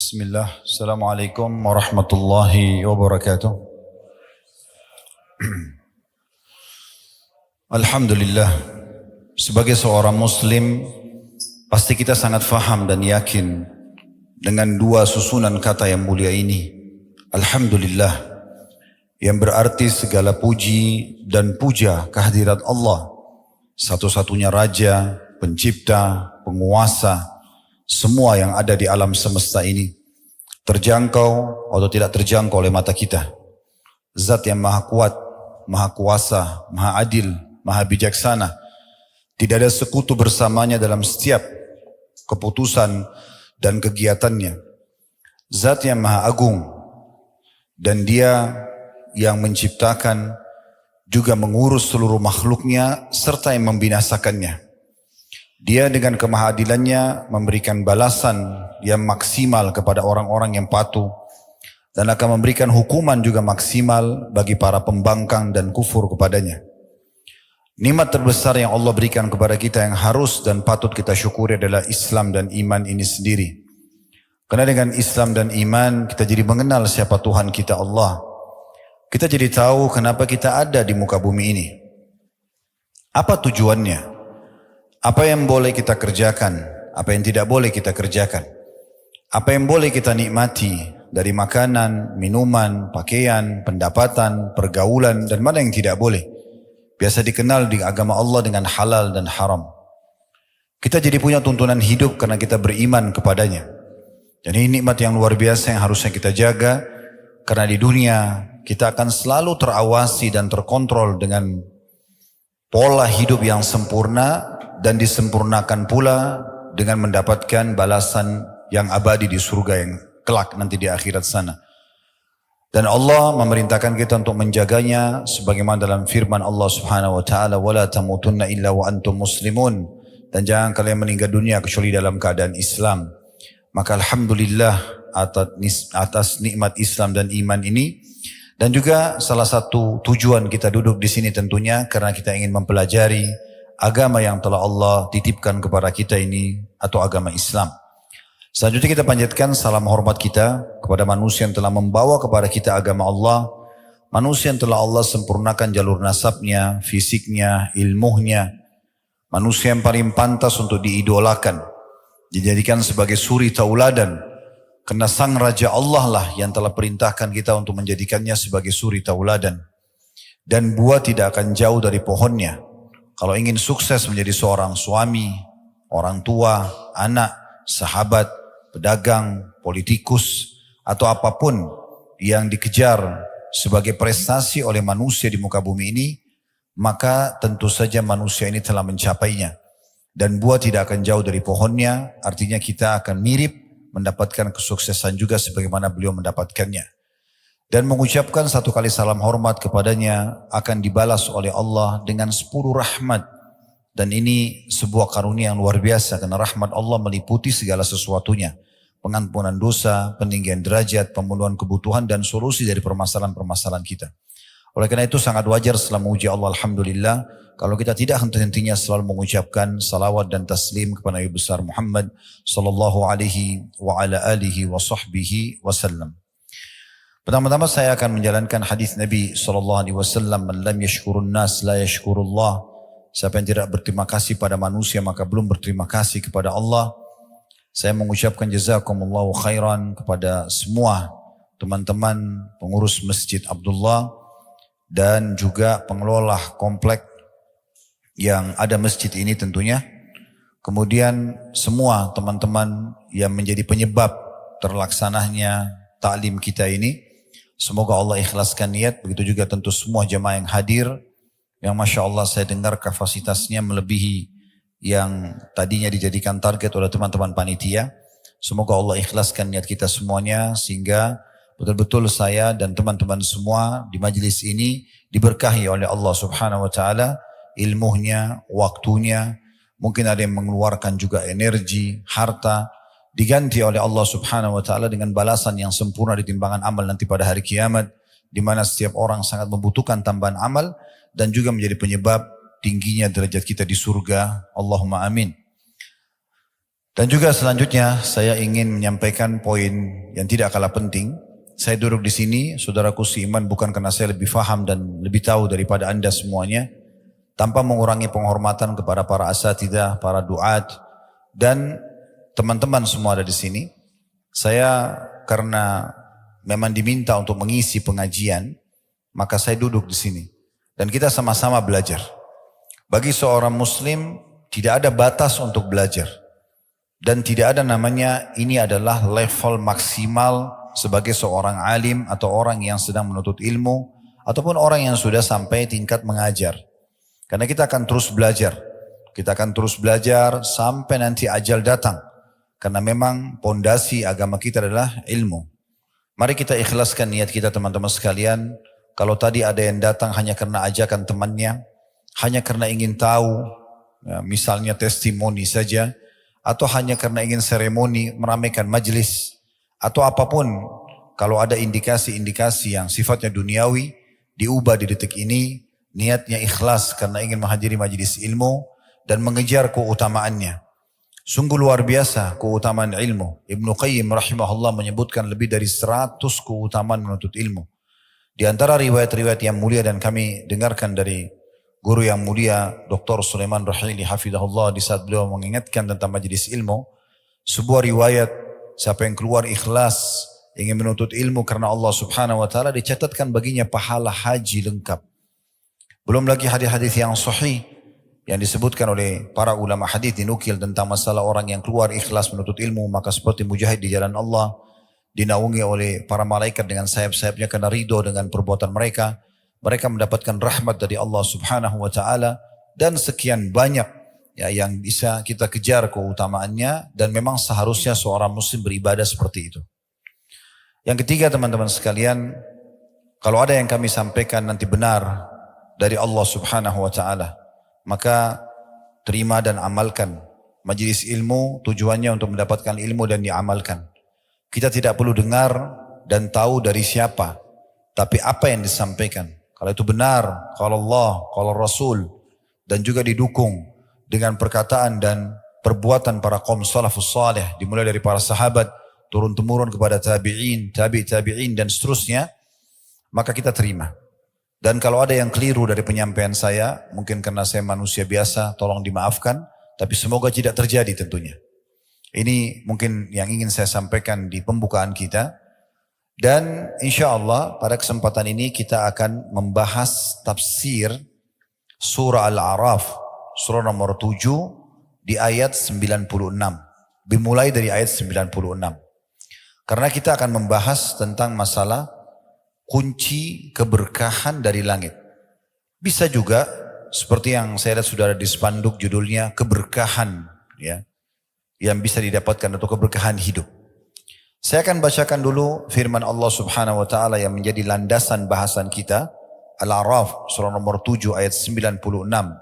Bismillah, Assalamualaikum warahmatullahi wabarakatuh. Alhamdulillah, sebagai seorang muslim, pasti kita sangat faham dan yakin dengan dua susunan kata yang mulia ini. Alhamdulillah, yang berarti segala puji dan puja kehadirat Allah, satu-satunya Raja, Pencipta, Penguasa, semua yang ada di alam semesta ini, terjangkau atau tidak terjangkau oleh mata kita. Zat yang maha kuat, maha kuasa, maha adil, maha bijaksana. Tidak ada sekutu bersamanya dalam setiap keputusan dan kegiatannya. Zat yang maha agung, dan dia yang menciptakan juga mengurus seluruh makhluknya serta yang membinasakannya. Dia dengan kemahadilannya memberikan balasan yang maksimal kepada orang-orang yang patuh dan akan memberikan hukuman juga maksimal bagi para pembangkang dan kufur kepadanya. Nikmat terbesar yang Allah berikan kepada kita yang harus dan patut kita syukuri adalah Islam dan iman ini sendiri. Karena dengan Islam dan iman kita jadi mengenal siapa Tuhan kita Allah. Kita jadi tahu kenapa kita ada di muka bumi ini. Apa tujuannya? Apa yang boleh kita kerjakan, apa yang tidak boleh kita kerjakan. Apa yang boleh kita nikmati dari makanan, minuman, pakaian, pendapatan, pergaulan, dan mana yang tidak boleh. Biasa dikenal di agama Allah dengan halal dan haram. Kita jadi punya tuntunan hidup karena kita beriman kepadanya. Dan ini nikmat yang luar biasa yang harusnya kita jaga. Karena di dunia kita akan selalu terawasi dan terkontrol dengan pola hidup yang sempurna, dan disempurnakan pula dengan mendapatkan balasan yang abadi di surga yang kelak nanti di akhirat sana. Dan Allah memerintahkan kita untuk menjaganya sebagaimana dalam firman Allah Subhanahu wa taala, "Wala tamutunna illa wa antum muslimun." Dan jangan kalian meninggal dunia kecuali dalam keadaan Islam. Maka alhamdulillah atas nikmat Islam dan iman ini. Dan juga salah satu tujuan kita duduk di sini tentunya karena kita ingin mempelajari agama yang telah Allah titipkan kepada kita ini, atau agama Islam. Selanjutnya kita panjatkan salam hormat kita kepada manusia yang telah membawa kepada kita agama Allah, manusia yang telah Allah sempurnakan jalur nasabnya, fisiknya, ilmunya, manusia yang paling pantas untuk diidolakan, dijadikan sebagai suri tauladan, karena sang Raja Allah lah yang telah perintahkan kita untuk menjadikannya sebagai suri tauladan. Dan buah tidak akan jauh dari pohonnya. Kalau ingin sukses menjadi seorang suami, orang tua, anak, sahabat, pedagang, politikus, atau apapun yang dikejar sebagai prestasi oleh manusia di muka bumi ini, maka tentu saja manusia ini telah mencapainya. Dan buah tidak akan jauh dari pohonnya, artinya kita akan mirip mendapatkan kesuksesan juga sebagaimana beliau mendapatkannya. Dan mengucapkan satu kali salam hormat kepadanya akan dibalas oleh Allah dengan 10 rahmat. Dan ini sebuah karunia yang luar biasa karena rahmat Allah meliputi segala sesuatunya. Pengampunan dosa, peninggian derajat, pemenuhan kebutuhan dan solusi dari permasalahan-permasalahan kita. Oleh karena itu sangat wajar setelah memuji Allah alhamdulillah kalau kita tidak henti-hentinya selalu mengucapkan salawat dan taslim kepada Nabi besar Muhammad sallallahu alaihi wa ala alihi wa sahbihi wasallam. Pertama-tama saya akan menjalankan hadis Nabi SAW, "Man lam yashkurun nas la yashkurullah." Siapa yang tidak berterima kasih pada manusia maka belum berterima kasih kepada Allah. Saya mengucapkan jazakumullahu khairan kepada semua teman-teman pengurus Masjid Abdullah dan juga pengelola komplek yang ada masjid ini tentunya. Kemudian semua teman-teman yang menjadi penyebab terlaksananya taklim kita ini. Semoga Allah ikhlaskan niat, begitu juga tentu semua jemaah yang hadir, yang Masya Allah saya dengar kapasitasnya melebihi yang tadinya dijadikan target oleh teman-teman panitia. Semoga Allah ikhlaskan niat kita semuanya, sehingga betul-betul saya dan teman-teman semua di majelis ini diberkahi oleh Allah Subhanahu wa Ta'ala, ilmunya, waktunya, mungkin ada yang mengeluarkan juga energi, harta, diganti oleh Allah Subhanahu wa taala dengan balasan yang sempurna di timbangan amal nanti pada hari kiamat, di mana setiap orang sangat membutuhkan tambahan amal dan juga menjadi penyebab tingginya derajat kita di surga. Allahumma amin. Dan juga selanjutnya saya ingin menyampaikan poin yang tidak kalah penting. Saya duduk di sini, saudaraku seiman, bukan karena saya lebih faham dan lebih tahu daripada Anda semuanya, tanpa mengurangi penghormatan kepada para asatidzah, para duat, dan teman-teman semua ada di sini. Saya karena memang diminta untuk mengisi pengajian, maka saya duduk di sini. Dan kita sama-sama belajar. Bagi seorang muslim tidak ada batas untuk belajar. Dan tidak ada namanya ini adalah level maksimal sebagai seorang alim atau orang yang sedang menuntut ilmu ataupun orang yang sudah sampai tingkat mengajar. Karena kita akan terus belajar. Kita akan terus belajar sampai nanti ajal datang. Karena memang pondasi agama kita adalah ilmu. Mari kita ikhlaskan niat kita teman-teman sekalian. Kalau tadi ada yang datang hanya karena ajakan temannya, hanya karena ingin tahu, ya, misalnya testimoni saja, atau hanya karena ingin seremoni, meramaikan majelis, atau apapun, kalau ada indikasi-indikasi yang sifatnya duniawi, diubah di detik ini, niatnya ikhlas karena ingin menghadiri majelis ilmu, dan mengejar keutamaannya. Sungguh luar biasa keutamaan ilmu. Ibnu Qayyim rahimahullah menyebutkan lebih dari 100 keutamaan menuntut ilmu. Di antara riwayat-riwayat yang mulia dan kami dengarkan dari guru yang mulia Dr. Sulaiman Rahili hafidhahullah di saat beliau mengingatkan tentang majelis ilmu, sebuah riwayat siapa yang keluar ikhlas ingin menuntut ilmu karena Allah Subhanahu wa taala dicatatkan baginya pahala haji lengkap. Belum lagi hadis-hadis yang sahih yang disebutkan oleh para ulama hadis dinukil tentang masalah orang yang keluar ikhlas menuntut ilmu maka seperti mujahid di jalan Allah, dinaungi oleh para malaikat dengan sayap-sayapnya karena ridho dengan perbuatan mereka. Mereka mendapatkan rahmat dari Allah Subhanahu wa taala dan sekian banyak ya yang bisa kita kejar keutamaannya dan memang seharusnya seorang muslim beribadah seperti itu. Yang ketiga teman-teman sekalian, kalau ada yang kami sampaikan nanti benar dari Allah Subhanahu wa taala, maka terima dan amalkan. Majelis ilmu tujuannya untuk mendapatkan ilmu dan diamalkan. Kita tidak perlu dengar dan tahu dari siapa, tapi apa yang disampaikan. Kalau itu benar, kalau Allah, kalau Rasul, dan juga didukung dengan perkataan dan perbuatan para kaum salafus salih, dimulai dari para sahabat, turun-temurun kepada tabi'in, tabi'in dan seterusnya, maka kita terima. Dan kalau ada yang keliru dari penyampaian saya, mungkin karena saya manusia biasa, tolong dimaafkan, tapi semoga tidak terjadi tentunya. Ini mungkin yang ingin saya sampaikan di pembukaan kita. Dan insya Allah pada kesempatan ini kita akan membahas tafsir surah Al-A'raf, surah nomor 7 di ayat 96. Dimulai dari ayat 96. Karena kita akan membahas tentang masalah kunci keberkahan dari langit. Bisa juga seperti yang saya lihat sudah ada di spanduk judulnya keberkahan, ya, yang bisa didapatkan atau keberkahan hidup. Saya akan bacakan dulu firman Allah Subhanahu wa taala yang menjadi landasan bahasan kita, Al-A'raf surah nomor 7 ayat 96.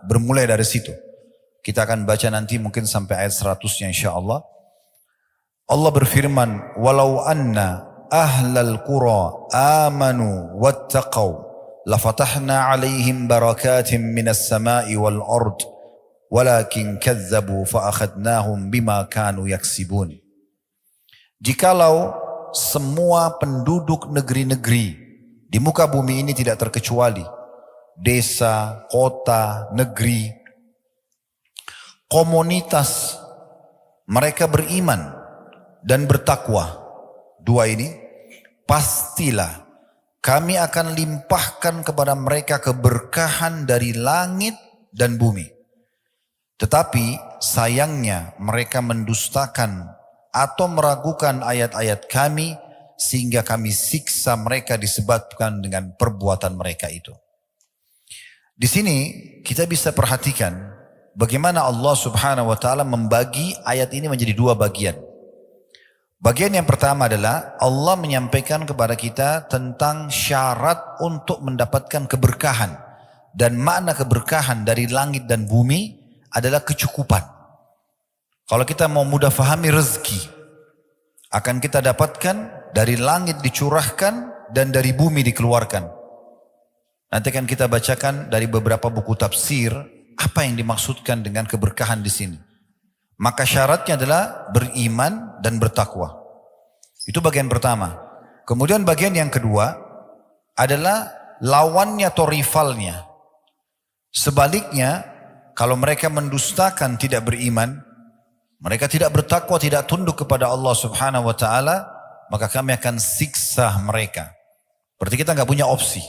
Bermulai dari situ. Kita akan baca nanti mungkin sampai ayat 100-nya insyaallah. Allah berfirman, "Walau anna ahlal qura amanu wattaqau lafatahna 'alaihim barakatin minas sama'i wal ard." Walakin kazzabu fa'akhadnahum bima kanu yaksibun. Jikalau semua penduduk negeri-negeri di muka bumi ini tidak terkecuali desa, kota, negeri, komunitas mereka beriman dan bertakwa, dua ini pastilah kami akan limpahkan kepada mereka keberkahan dari langit dan bumi. Tetapi sayangnya mereka mendustakan atau meragukan ayat-ayat kami sehingga kami siksa mereka disebabkan dengan perbuatan mereka itu. Di sini kita bisa perhatikan bagaimana Allah Subhanahu wa taala membagi ayat ini menjadi dua bagian. Bagian yang pertama adalah Allah menyampaikan kepada kita tentang syarat untuk mendapatkan keberkahan dan makna keberkahan dari langit dan bumi adalah kecukupan. Kalau kita mau mudah fahami, rezeki akan kita dapatkan dari langit dicurahkan dan dari bumi dikeluarkan. Nanti akan kita bacakan dari beberapa buku tafsir apa yang dimaksudkan dengan keberkahan di sini. Maka syaratnya adalah beriman dan bertakwa. Itu bagian pertama. Kemudian bagian yang kedua adalah lawannya atau rivalnya. Sebaliknya, kalau mereka mendustakan, tidak beriman, mereka tidak bertakwa, tidak tunduk kepada Allah Subhanahu wa taala, maka kami akan siksa mereka. Berarti kita nggak punya opsi.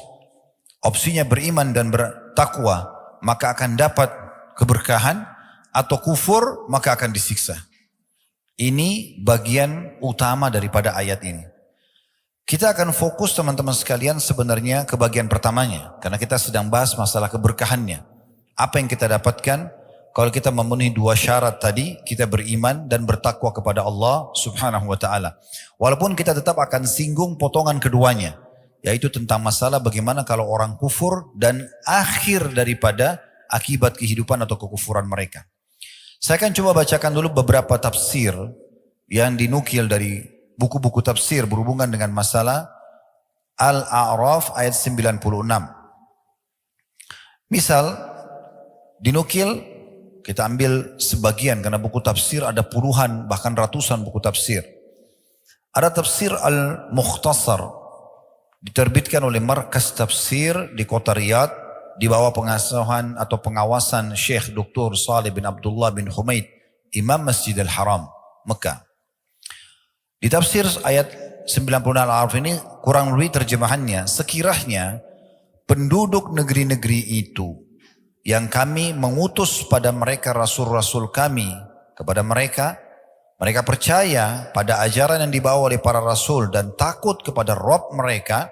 Opsinya beriman dan bertakwa, maka akan dapat keberkahan, atau kufur, maka akan disiksa. Ini bagian utama daripada ayat ini. Kita akan fokus teman-teman sekalian sebenarnya ke bagian pertamanya. Karena kita sedang bahas masalah keberkahannya. Apa yang kita dapatkan kalau kita memenuhi dua syarat tadi, kita beriman dan bertakwa kepada Allah Subhanahu wa taala. Walaupun kita tetap akan singgung potongan keduanya, yaitu tentang masalah bagaimana kalau orang kufur dan akhir daripada akibat kehidupan atau kekufuran mereka. Saya akan coba bacakan dulu beberapa tafsir yang dinukil dari buku-buku tafsir berhubungan dengan masalah Al-A'raf ayat 96. Misal, dinukil, kita ambil sebagian karena buku tafsir ada puluhan bahkan ratusan buku tafsir. Ada tafsir Al-Mukhtasar, diterbitkan oleh Markas Tafsir di kota Riyadh, di bawah pengasuhan atau pengawasan Syekh Dr. Saleh bin Abdullah bin Humaid, Imam Masjidil Haram, Mekah. Di tafsir ayat 96 Al-A'raf ini kurang lebih terjemahannya, sekiranya penduduk negeri-negeri itu yang kami mengutus pada mereka rasul-rasul kami, kepada mereka percaya pada ajaran yang dibawa oleh para rasul dan takut kepada Rabb mereka,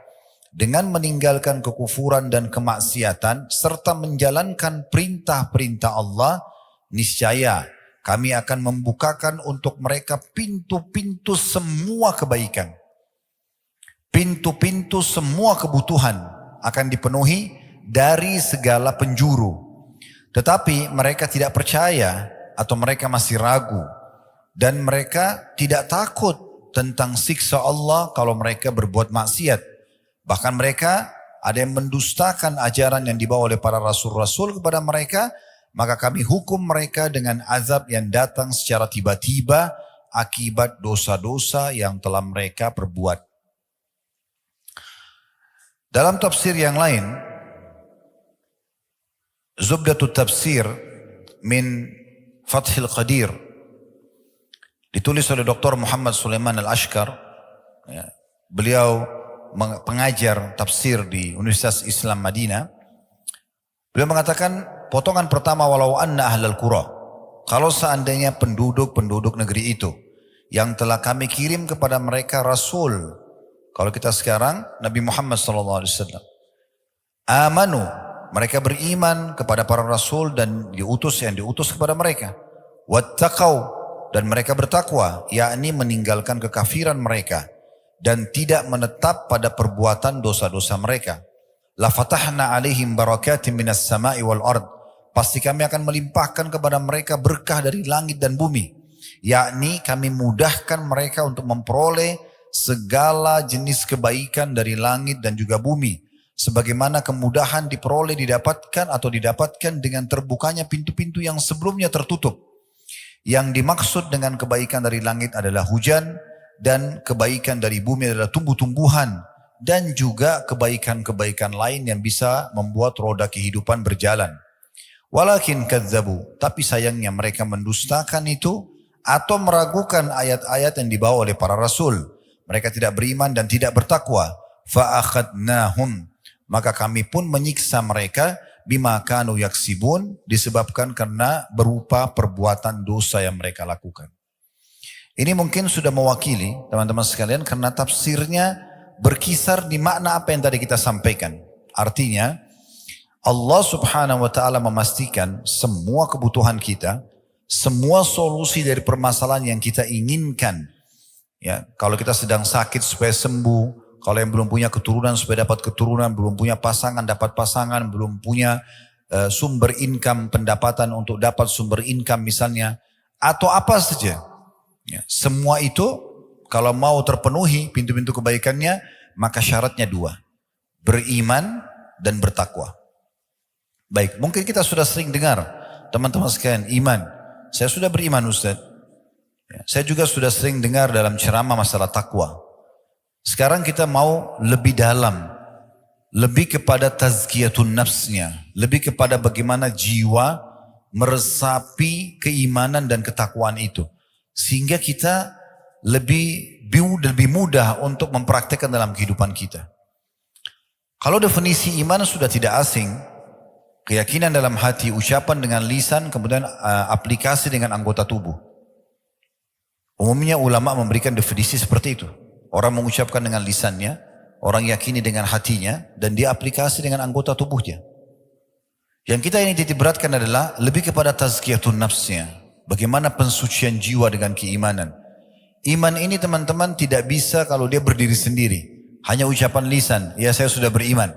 dengan meninggalkan kekufuran dan kemaksiatan serta menjalankan perintah-perintah Allah, niscaya kami akan membukakan untuk mereka pintu-pintu semua kebaikan. Pintu-pintu semua kebutuhan akan dipenuhi dari segala penjuru. Tetapi mereka tidak percaya atau mereka masih ragu. Dan mereka tidak takut tentang siksa Allah kalau mereka berbuat maksiat. Bahkan mereka ada yang mendustakan ajaran yang dibawa oleh para rasul-rasul kepada mereka, maka kami hukum mereka dengan azab yang datang secara tiba-tiba akibat dosa-dosa yang telah mereka perbuat. Dalam tafsir yang lain, Zubdatut Tafsir min Fathil Qadir, ditulis oleh Dr. Muhammad Sulaiman Al-Ashkar, ya, beliau pengajar tafsir di Universitas Islam Madinah. Beliau mengatakan potongan pertama, walau anna ahlal qura, kalau seandainya penduduk negeri itu yang telah kami kirim kepada mereka rasul, kalau kita sekarang Nabi Muhammad SAW, amanu, mereka beriman kepada para rasul dan diutus kepada mereka, wattaqau, dan mereka bertakwa, yakni meninggalkan kekafiran mereka dan tidak menetap pada perbuatan dosa-dosa mereka. La fatahna alaihim barakatim minas sama'i wal ard, pasti kami akan melimpahkan kepada mereka berkah dari langit dan bumi, yakni kami mudahkan mereka untuk memperoleh segala jenis kebaikan dari langit dan juga bumi, sebagaimana kemudahan didapatkan dengan terbukanya pintu-pintu yang sebelumnya tertutup. Yang dimaksud dengan kebaikan dari langit adalah hujan, dan kebaikan dari bumi adalah tumbuh-tumbuhan, dan juga kebaikan-kebaikan lain yang bisa membuat roda kehidupan berjalan. Walakin kadzabu, tapi sayangnya mereka mendustakan itu atau meragukan ayat-ayat yang dibawa oleh para rasul. Mereka tidak beriman dan tidak bertakwa. Fa'akhadnahum, maka kami pun menyiksa mereka bima kanu yaksibun, disebabkan karena berupa perbuatan dosa yang mereka lakukan. Ini mungkin sudah mewakili teman-teman sekalian karena tafsirnya berkisar di makna apa yang tadi kita sampaikan. Artinya Allah Subhanahu wa taala memastikan semua kebutuhan kita, semua solusi dari permasalahan yang kita inginkan. Ya, kalau kita sedang sakit supaya sembuh, kalau yang belum punya keturunan supaya dapat keturunan, belum punya pasangan dapat pasangan, belum punya sumber income, pendapatan untuk dapat sumber income misalnya, atau apa saja. Ya, semua itu kalau mau terpenuhi pintu-pintu kebaikannya, maka syaratnya dua, beriman dan bertakwa. Baik, mungkin kita sudah sering dengar teman-teman sekalian, iman. Saya sudah beriman Ustaz. Ya, saya juga sudah sering dengar dalam ceramah masalah takwa. Sekarang kita mau lebih dalam, lebih kepada tazkiyatun nafsnya, lebih kepada bagaimana jiwa meresapi keimanan dan ketakwaan itu. Sehingga kita lebih mudah untuk mempraktekkan dalam kehidupan kita. Kalau definisi iman sudah tidak asing, keyakinan dalam hati, ucapan dengan lisan, kemudian aplikasi dengan anggota tubuh. Umumnya ulama memberikan definisi seperti itu. Orang mengucapkan dengan lisannya, orang yakini dengan hatinya, dan dia aplikasi dengan anggota tubuhnya. Yang kita ini titik beratkan adalah lebih kepada tazkiyatun nafsnya. Bagaimana pensucian jiwa dengan keimanan. Iman ini teman-teman tidak bisa kalau dia berdiri sendiri. Hanya ucapan lisan, ya saya sudah beriman.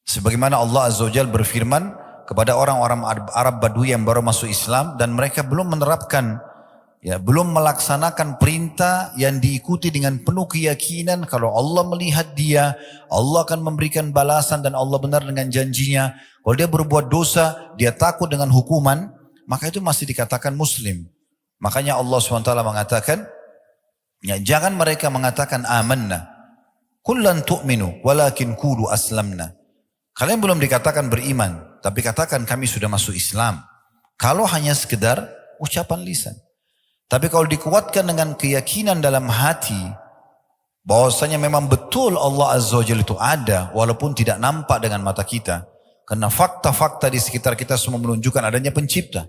Sebagaimana Allah Azza wa Jalla berfirman kepada orang-orang Arab Badui yang baru masuk Islam dan mereka belum menerapkan, ya, belum melaksanakan perintah yang diikuti dengan penuh keyakinan kalau Allah melihat dia, Allah akan memberikan balasan dan Allah benar dengan janjinya. Kalau dia berbuat dosa, dia takut dengan hukuman, maka itu masih dikatakan muslim. Makanya Allah SWT mengatakan, ya, jangan mereka mengatakan amanna, kullan tu'minu, walakin qulu aslamna. Kalian belum dikatakan beriman, tapi katakan kami sudah masuk Islam. Kalau hanya sekedar ucapan lisan. Tapi kalau dikuatkan dengan keyakinan dalam hati, bahwasanya memang betul Allah Azza wa Jalla itu ada, walaupun tidak nampak dengan mata kita. Karena fakta-fakta di sekitar kita semua menunjukkan adanya pencipta.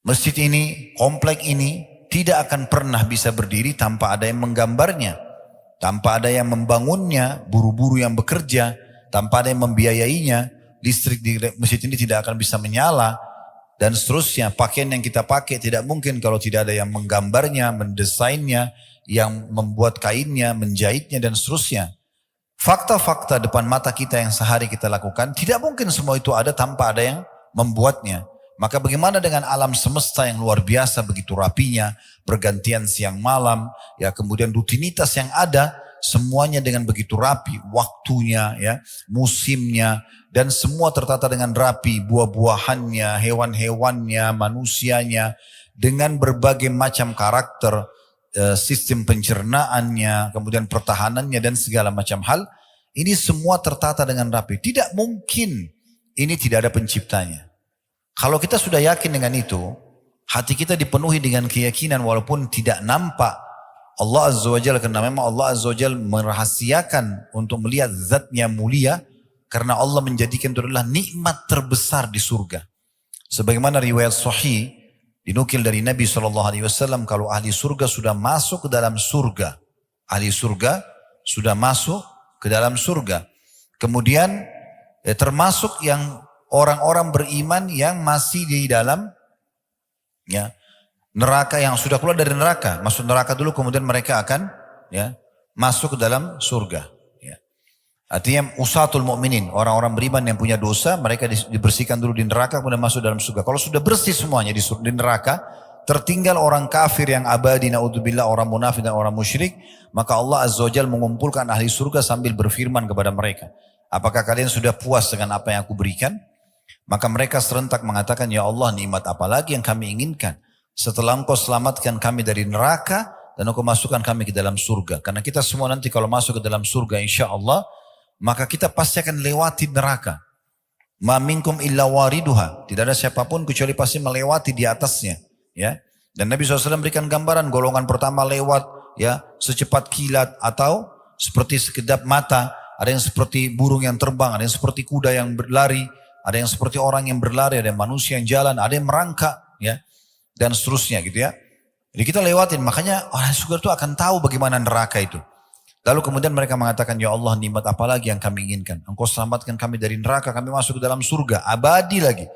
Masjid ini, komplek ini, tidak akan pernah bisa berdiri tanpa ada yang menggambarnya. Tanpa ada yang membangunnya, buru-buru yang bekerja, tanpa ada yang membiayainya, listrik di masjid ini tidak akan bisa menyala, dan seterusnya. Pakaian yang kita pakai tidak mungkin kalau tidak ada yang menggambarnya, mendesainnya, yang membuat kainnya, menjahitnya, dan seterusnya. Fakta-fakta depan mata kita yang sehari kita lakukan, tidak mungkin semua itu ada tanpa ada yang membuatnya. Maka bagaimana dengan alam semesta yang luar biasa, begitu rapinya, pergantian siang malam, ya, kemudian rutinitas yang ada, semuanya dengan begitu rapi, waktunya, ya, musimnya, dan semua tertata dengan rapi, buah-buahannya, hewan-hewannya, manusianya, dengan berbagai macam karakter, sistem pencernaannya, kemudian pertahanannya, dan segala macam hal. Ini semua tertata dengan rapi. Tidak mungkin ini tidak ada penciptanya. Kalau kita sudah yakin dengan itu, hati kita dipenuhi dengan keyakinan walaupun tidak nampak Allah Azza wa Jalla, karena memang Allah Azza wa Jalla merahasiakan untuk melihat zatnya mulia, karena Allah menjadikan itu adalah nikmat terbesar di surga. Sebagaimana riwayat sahih dinukil dari Nabi SAW, kalau ahli surga sudah masuk ke dalam surga, ahli surga sudah masuk ke dalam surga, kemudian termasuk yang orang-orang beriman yang masih di dalam, ya, neraka, yang sudah keluar dari neraka, masuk neraka dulu, kemudian mereka akan, ya, masuk ke dalam surga. Ya. Artinya usatul mu'minin, orang-orang beriman yang punya dosa, mereka dibersihkan dulu di neraka, kemudian masuk dalam surga. Kalau sudah bersih semuanya di neraka, tertinggal orang kafir yang abadi, naudzubillah, orang munafik dan orang musyrik, maka Allah Azza wa Jalla mengumpulkan ahli surga sambil berfirman kepada mereka, apakah kalian sudah puas dengan apa yang aku berikan? Maka mereka serentak mengatakan, ya Allah, nikmat apa lagi yang kami inginkan setelah engkau selamatkan kami dari neraka dan engkau masukkan kami ke dalam surga. Karena kita semua nanti kalau masuk ke dalam surga insya Allah, maka kita pasti akan lewati neraka. Ma minkum illa wariduha. Tidak ada siapapun kecuali pasti melewati di atasnya. Ya. Dan Nabi SAW berikan gambaran golongan pertama lewat, ya, secepat kilat atau seperti sekedap mata. Ada yang seperti burung yang terbang, ada yang seperti kuda yang berlari, ada yang seperti orang yang berlari, ada yang manusia yang jalan, ada yang merangkak, ya, dan seterusnya gitu ya. Jadi kita lewatin, makanya orang surga itu akan tahu bagaimana neraka itu. Lalu kemudian mereka mengatakan, ya Allah, nikmat apa lagi yang kami inginkan? Engkau selamatkan kami dari neraka, kami masuk ke dalam surga, abadi lagi.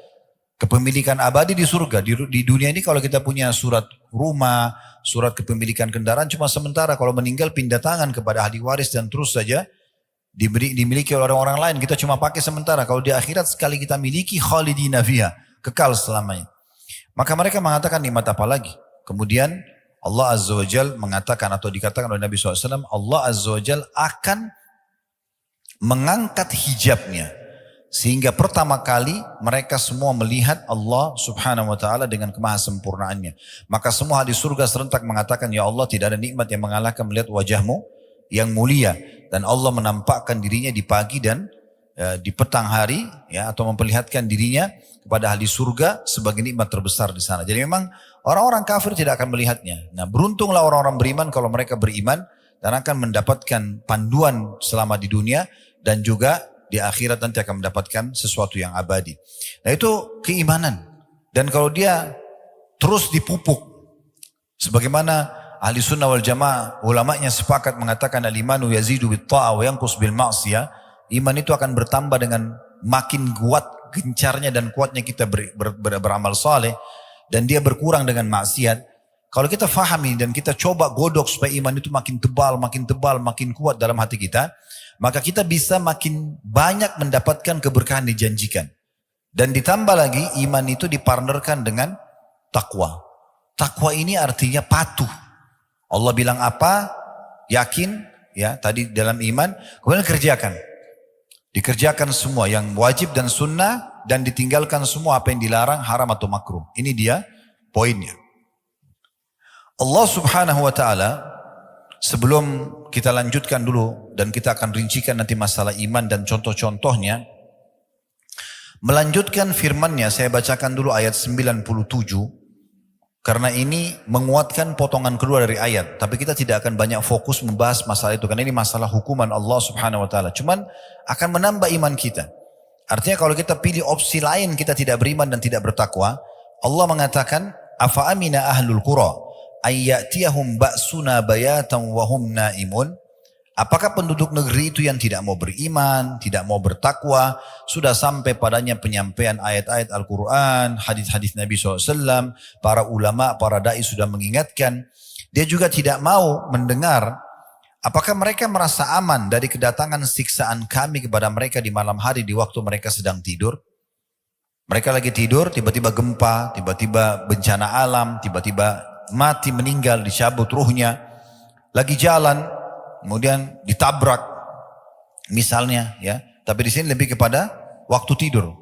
Kepemilikan abadi di surga. Di dunia ini kalau kita punya surat rumah, surat kepemilikan kendaraan cuma sementara. Kalau meninggal pindah tangan kepada ahli waris dan terus saja dimiliki oleh orang-orang lain. Kita cuma pakai sementara. Kalau di akhirat sekali kita miliki, khalidina fiha, kekal selamanya. Maka mereka mengatakan nikmat apa lagi? Kemudian Allah Azza wa Jal mengatakan atau dikatakan oleh Nabi SAW, Allah Azza wa Jal akan mengangkat hijabnya. Sehingga pertama kali mereka semua melihat Allah subhanahu wa ta'ala dengan kemahasempurnaannya. Maka semua ahli surga serentak mengatakan, ya Allah, tidak ada nikmat yang mengalahkan melihat wajahmu yang mulia. Dan Allah menampakkan dirinya di pagi dan di petang hari, ya, atau memperlihatkan dirinya kepada ahli surga sebagai nikmat terbesar di sana. Jadi memang orang-orang kafir tidak akan melihatnya. Nah, beruntunglah orang-orang beriman kalau mereka beriman dan akan mendapatkan panduan selama di dunia dan juga di akhirat nanti akan mendapatkan sesuatu yang abadi. Nah, itu keimanan. Dan kalau dia terus dipupuk, sebagaimana ahli sunnah wal jamaah, ulamanya sepakat mengatakan al-imanu yazidu bit ta'ah wa yanqus bil ma'siyah. Iman itu akan bertambah dengan makin kuat gencarnya dan kuatnya kita beramal saleh, dan dia berkurang dengan maksiat. Kalau kita fahami dan kita coba godok supaya iman itu makin tebal, makin kuat dalam hati kita, maka kita bisa makin banyak mendapatkan keberkahan dijanjikan. Dan ditambah lagi iman itu dipartnerkan dengan takwa. Takwa ini artinya patuh. Allah bilang apa, yakin, ya, tadi dalam iman, kemudian kerjakan. Dikerjakan semua yang wajib dan sunnah, dan ditinggalkan semua apa yang dilarang, haram atau makruh. Ini dia poinnya. Allah subhanahu wa ta'ala, sebelum kita lanjutkan dulu dan kita akan rincikan nanti masalah iman dan contoh-contohnya, melanjutkan firman-Nya, saya bacakan dulu ayat 97, karena ini menguatkan potongan kedua dari ayat. Tapi kita tidak akan banyak fokus membahas masalah itu, karena ini masalah hukuman Allah subhanahu wa ta'ala. Cuman akan menambah iman kita. Artinya kalau kita pilih opsi lain, kita tidak beriman dan tidak bertakwa, Allah mengatakan, afa amina ahlul qura ayyatiyahum ba'suna bayatan wa hum naimun. Apakah penduduk negeri itu yang tidak mau beriman, tidak mau bertakwa, sudah sampai padanya penyampaian ayat-ayat Al-Quran, hadis-hadis Nabi SAW, para ulama, para da'i sudah mengingatkan, dia juga tidak mau mendengar. Apakah mereka merasa aman dari kedatangan siksaan kami kepada mereka di malam hari di waktu mereka sedang tidur? Mereka lagi tidur, tiba-tiba gempa, tiba-tiba bencana alam, tiba-tiba mati, meninggal, dicabut ruhnya, lagi jalan, kemudian ditabrak misalnya, ya. Tapi di sini lebih kepada waktu tidur.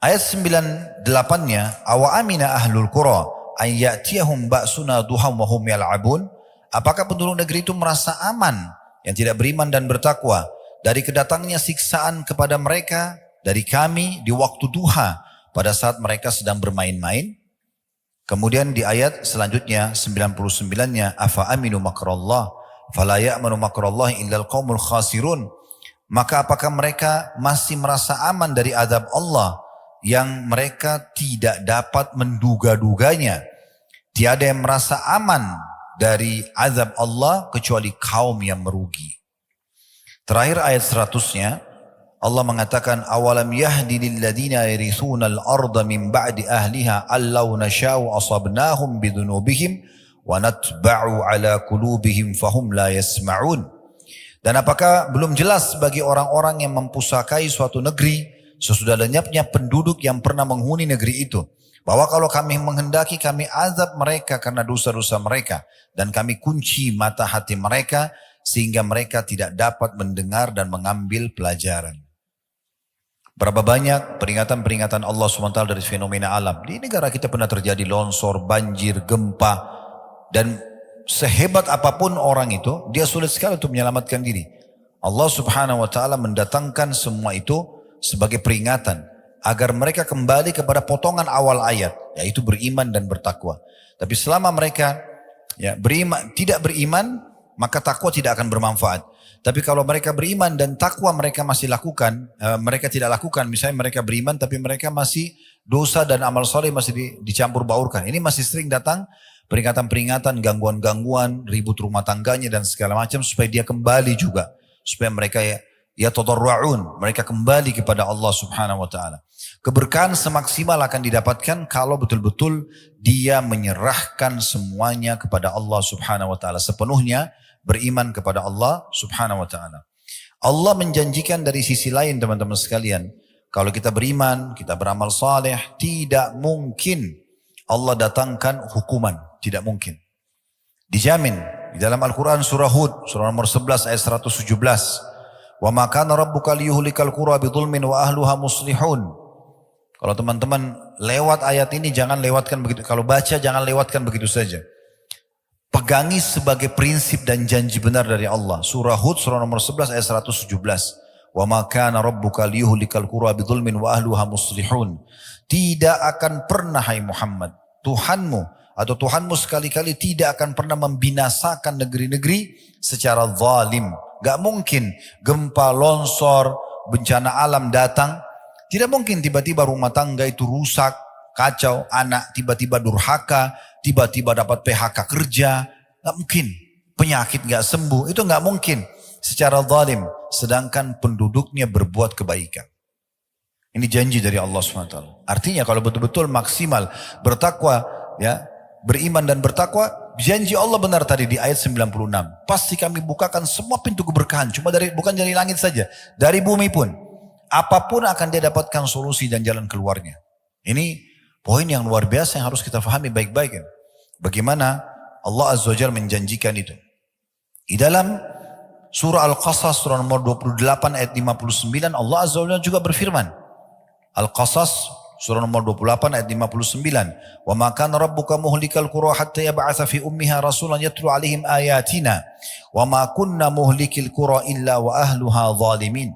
Ayat 98-nya, awa amina ahlul qura ayyatiyahum ba'suna duham wa hum yal'abun. Apakah penduduk negeri itu merasa aman yang tidak beriman dan bertakwa dari kedatangnya siksaan kepada mereka dari kami di waktu duha pada saat mereka sedang bermain-main? Kemudian di ayat selanjutnya 99-nya, afa aminu makrallah fala ya'manu makrallahi illal qaumul khasirun. Maka apakah mereka masih merasa aman dari azab Allah yang mereka tidak dapat menduga-duganya? Tiada yang merasa aman dari azab Allah kecuali kaum yang merugi. Terakhir ayat 100-nya Allah mengatakan, awalam yahdi lil ladina yarithuna al-arda min ba'di ahliha allau nasha'u asabnahum bidhunubihim wa natba'u ala qulubihim fahum la yasma'un. Dan apakah belum jelas bagi orang-orang yang mempusakai suatu negeri sesudah lenyapnya penduduk yang pernah menghuni negeri itu, bahwa kalau kami menghendaki kami azab mereka karena dosa-dosa mereka, dan kami kunci mata hati mereka sehingga mereka tidak dapat mendengar dan mengambil pelajaran. Berapa banyak peringatan-peringatan Allah SWT dari fenomena alam. Di negara kita pernah terjadi longsor, banjir, gempa, dan sehebat apapun orang itu, dia sulit sekali untuk menyelamatkan diri. Allah subhanahu wa ta'ala mendatangkan semua itu sebagai peringatan agar mereka kembali kepada potongan awal ayat, yaitu beriman dan bertakwa. Tapi selama mereka tidak beriman, maka takwa tidak akan bermanfaat. Tapi kalau mereka beriman dan takwa mereka masih lakukan, mereka tidak lakukan, misalnya mereka beriman tapi mereka masih dosa dan amal soleh masih dicampur baurkan. Ini masih sering datang peringatan-peringatan, gangguan-gangguan, ribut rumah tangganya dan segala macam, supaya dia kembali juga. Supaya mereka tadarru'un, mereka kembali kepada Allah subhanahu wa ta'ala. Keberkahan semaksimal akan didapatkan kalau betul-betul dia menyerahkan semuanya kepada Allah subhanahu wa ta'ala. Sepenuhnya beriman kepada Allah subhanahu wa ta'ala. Allah menjanjikan dari sisi lain teman-teman sekalian, kalau kita beriman, kita beramal saleh, tidak mungkin Allah datangkan hukuman. Tidak mungkin. Dijamin di dalam Al-Quran surah Hud, surah nomor 11 ayat 117. Wa ma kana rabbuka liyuhlikal qura bidzulmin wa ahluha muslihun. Kalau teman-teman lewat ayat ini jangan lewatkan begitu. Kalau baca jangan lewatkan begitu saja. Pegangi sebagai prinsip dan janji benar dari Allah. Surah Hud surah nomor 11 ayat 117. Wa ma kana rabbuka liyuhlikal qura bidzulmin wa ahluha muslihun. Tidak akan pernah hai Muhammad, Tuhanmu atau Tuhanmu sekali-kali tidak akan pernah membinasakan negeri-negeri secara zalim. Gak mungkin gempa, longsor, bencana alam datang. Tidak mungkin tiba-tiba rumah tangga itu rusak, kacau, anak tiba-tiba durhaka, tiba-tiba dapat PHK kerja. Gak mungkin. Penyakit gak sembuh, itu gak mungkin secara zalim. Sedangkan penduduknya berbuat kebaikan. Ini janji dari Allah SWT. Artinya kalau betul-betul maksimal bertakwa, ya, beriman dan bertakwa, janji Allah benar tadi di ayat 96. Pasti kami bukakan semua pintu keberkahan. Bukan dari langit saja, dari bumi pun. Apapun akan dia dapatkan solusi dan jalan keluarnya. Ini poin yang luar biasa yang harus kita pahami baik-baik. Ya. Bagaimana Allah Azza wa Jalla menjanjikan itu. Di dalam surah Al-Qasas surah nomor 28 ayat 59 Allah Azza wa Jalla juga berfirman. Al-Qasas surah nomor 28 ayat 59. Wa ma kana rabbuka muhlikal qura hatta yab'atsa fi ummiha rasulan yatlu 'alaihim ayatina wa ma kunna muhlikil qura illa wa ahluha zalimin.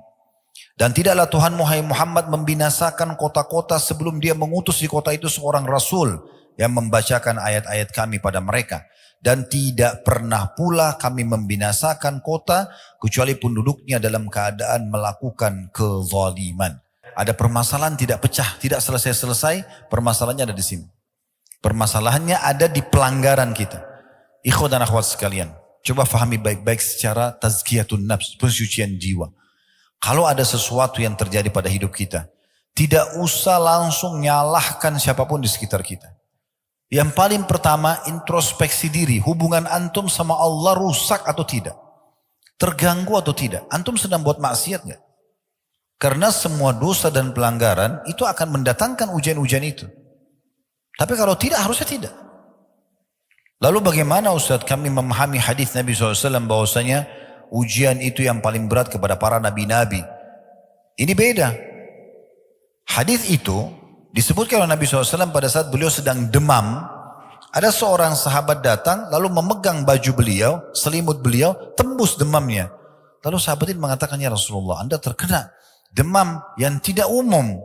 Dan tidaklah Tuhanmu hai Muhammad membinasakan kota-kota sebelum dia mengutus di kota itu seorang rasul yang membacakan ayat-ayat kami pada mereka. Dan tidak pernah pula kami membinasakan kota kecuali penduduknya dalam keadaan melakukan kezaliman. Ada permasalahan tidak pecah, tidak selesai-selesai, permasalahannya ada di sini. Permasalahannya ada di pelanggaran kita. Ikhwan dan akhwat sekalian, coba fahami baik-baik secara tazkiyatun nafs, pensucian jiwa. Kalau ada sesuatu yang terjadi pada hidup kita, tidak usah langsung nyalahkan siapapun di sekitar kita. Yang paling pertama, introspeksi diri. Hubungan antum sama Allah rusak atau tidak? Terganggu atau tidak? Antum sedang buat maksiat gak? Karena semua dosa dan pelanggaran itu akan mendatangkan ujian-ujian itu. Tapi kalau tidak, harusnya tidak. Lalu bagaimana Ustaz kami memahami hadis Nabi SAW bahwasanya ujian itu yang paling berat kepada para nabi-nabi? Ini beda. Hadis itu disebutkan oleh Nabi SAW pada saat beliau sedang demam. Ada seorang sahabat datang lalu memegang baju beliau, selimut beliau, tembus demamnya. Lalu sahabat itu mengatakan, ya Rasulullah, Anda terkena demam yang tidak umum.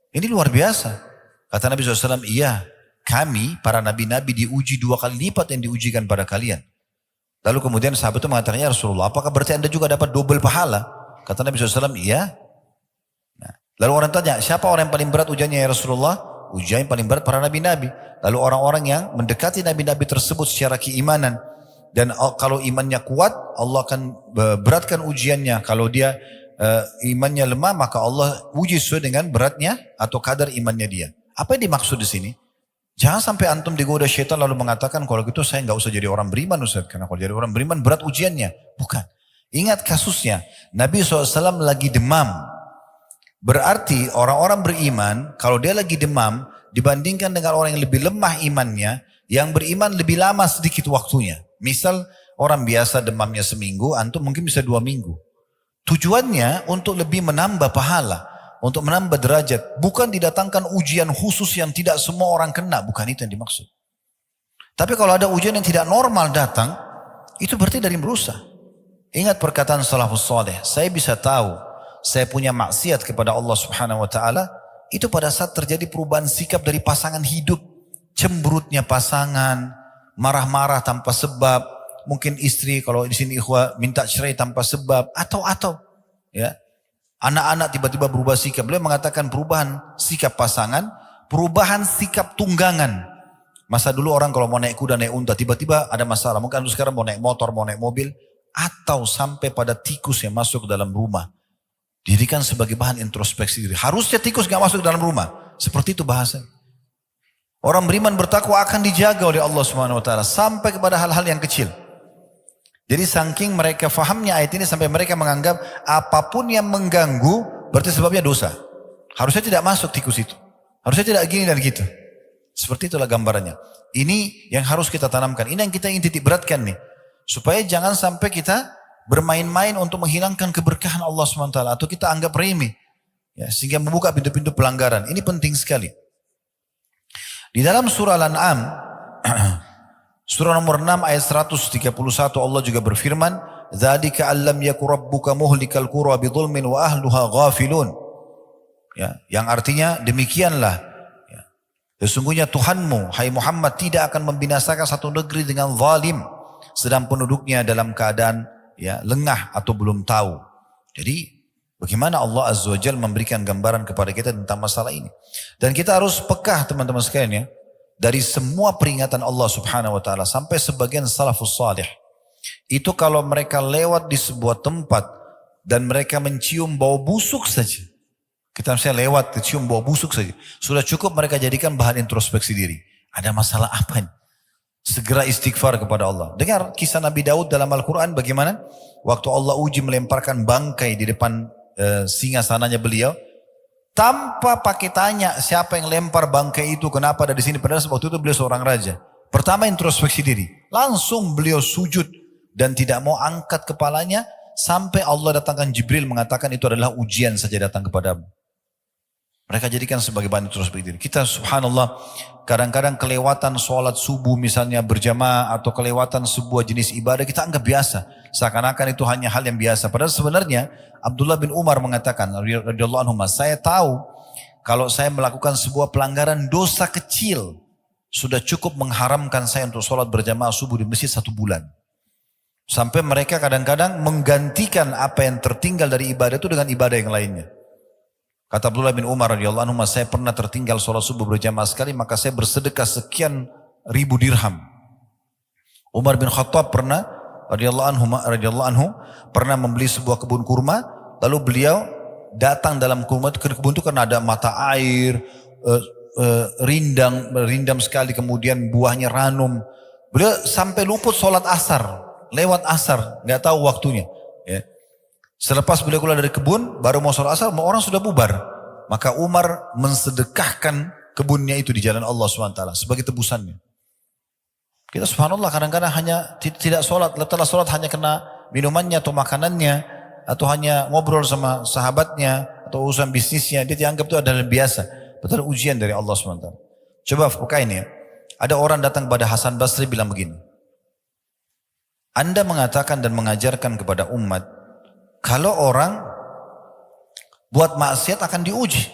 Ini luar biasa. Kata Nabi SAW, iya, kami para nabi-nabi diuji 2 kali lipat yang diujikan pada kalian. Lalu kemudian sahabat itu mengatakan, ya Rasulullah, apakah berarti Anda juga dapat double pahala? Kata Nabi SAW, iya. Nah, lalu orang tanya, siapa orang yang paling berat ujiannya ya Rasulullah? Ujian yang paling berat para nabi-nabi. Lalu orang-orang yang mendekati nabi-nabi tersebut secara keimanan. Dan kalau imannya kuat, Allah akan beratkan ujiannya. Kalau dia imannya lemah, maka Allah uji sesuai dengan beratnya atau kadar imannya dia. Apa yang dimaksud di sini? Jangan sampai antum digoda syaitan lalu mengatakan, kalau gitu saya nggak usah jadi orang beriman Ustaz, karena kalau jadi orang beriman berat ujiannya. Bukan. Ingat kasusnya, Nabi SAW lagi demam. Berarti orang-orang beriman, kalau dia lagi demam, dibandingkan dengan orang yang lebih lemah imannya, yang beriman lebih lama sedikit waktunya. Misal orang biasa demamnya seminggu, antum mungkin bisa 2 minggu. Tujuannya untuk lebih menambah pahala, untuk menambah derajat. Bukan didatangkan ujian khusus yang tidak semua orang kena, bukan itu yang dimaksud. Tapi kalau ada ujian yang tidak normal datang, itu berarti dari merusak. Ingat perkataan salafus saleh, saya bisa tahu saya punya maksiat kepada Allah Subhanahu wa taala itu pada saat terjadi perubahan sikap dari pasangan hidup. Cemberutnya pasangan, marah-marah tanpa sebab, mungkin istri kalau di sini ikhwah minta cerai tanpa sebab, atau ya. Anak-anak tiba-tiba berubah sikap. Beliau mengatakan perubahan sikap pasangan, perubahan sikap tunggangan. Masa dulu orang kalau mau naik kuda, naik unta, tiba-tiba ada masalah. Mungkin sekarang mau naik motor, mau naik mobil, atau sampai pada tikus yang masuk ke dalam rumah. Dirikan sebagai bahan introspeksi diri. Harusnya tikus gak masuk ke dalam rumah. Seperti itu bahasa. Orang beriman bertakwa akan dijaga oleh Allah Subhanahu wa taala sampai kepada hal-hal yang kecil. Jadi saking mereka fahamnya ayat ini sampai mereka menganggap apapun yang mengganggu berarti sebabnya dosa. Harusnya tidak masuk tikus itu. Harusnya tidak gini dan gitu. Seperti itulah gambarannya. Ini yang harus kita tanamkan. Ini yang kita ingin titik beratkan nih. Supaya jangan sampai kita bermain-main untuk menghilangkan keberkahan Allah SWT atau kita anggap remeh. Ya, sehingga membuka pintu-pintu pelanggaran. Ini penting sekali. Di dalam surah Al-An'am, surah nomor 6 ayat 131 Allah juga berfirman, "Dzalika allam yaku rabbuka muhlikal qura bidzulmin wa ahluha ghafilun." Ya, yang artinya demikianlah. Ya, sesungguhnya Tuhanmu, hai Muhammad, tidak akan membinasakan satu negeri dengan zalim, sedang penduduknya dalam keadaan lengah atau belum tahu. Jadi bagaimana Allah Azza wa Jalla memberikan gambaran kepada kita tentang masalah ini. Dan kita harus pekah teman-teman sekalian ya. Dari semua peringatan Allah Subhanahu wa ta'ala sampai sebagian salafus salih. Itu kalau mereka lewat di sebuah tempat dan mereka mencium bau busuk saja. Kita misalnya lewat cium bau busuk saja. Sudah cukup mereka jadikan bahan introspeksi diri. Ada masalah apa ini? Segera istighfar kepada Allah. Dengar kisah Nabi Daud dalam Al-Quran bagaimana? Waktu Allah uji melemparkan bangkai di depan singgasananya beliau. Tanpa pakai tanya siapa yang lempar bangkai itu, kenapa ada di sini. Padahal waktu itu beliau seorang raja. Pertama introspeksi diri. Langsung beliau sujud dan tidak mau angkat kepalanya. Sampai Allah datangkan Jibril mengatakan itu adalah ujian saja datang kepadamu. Mereka jadikan sebagai bahan introspeksi diri. Kita subhanallah kadang-kadang kelewatan sholat subuh misalnya berjamaah atau kelewatan sebuah jenis ibadah kita anggap biasa. Seakan-akan itu hanya hal yang biasa. Padahal sebenarnya Abdullah bin Umar mengatakan, radhiyallahu anhu, saya tahu kalau saya melakukan sebuah pelanggaran dosa kecil sudah cukup mengharamkan saya untuk sholat berjamaah subuh di masjid 1 bulan. Sampai mereka kadang-kadang menggantikan apa yang tertinggal dari ibadah itu dengan ibadah yang lainnya. Kata Abdullah bin Umar radhiyallahu anhu, saya pernah tertinggal sholat subuh berjamaah sekali, maka saya bersedekah sekian ribu dirham. Umar bin Khattab pernah radhiyallahu anhu pernah membeli sebuah kebun kurma, lalu beliau datang dalam kebun itu karena ada mata air, rindam sekali, kemudian buahnya ranum. Beliau sampai luput sholat asar, lewat asar, nggak tahu waktunya. Ya. Selepas beliau keluar dari kebun, baru mau sholat asar, orang sudah bubar. Maka Umar mensedekahkan kebunnya itu di jalan Allah SWT sebagai tebusannya. Kita subhanallah kadang-kadang hanya tidak sholat. Setelah sholat hanya kena minumannya atau makanannya, atau hanya ngobrol sama sahabatnya, atau urusan bisnisnya. Dia dianggap itu adalah biasa. Betul ujian dari Allah SWT. Coba buka ini ya. Ada orang datang kepada Hasan Basri bilang begini. Anda mengatakan dan mengajarkan kepada umat, kalau orang buat maksiat akan diuji.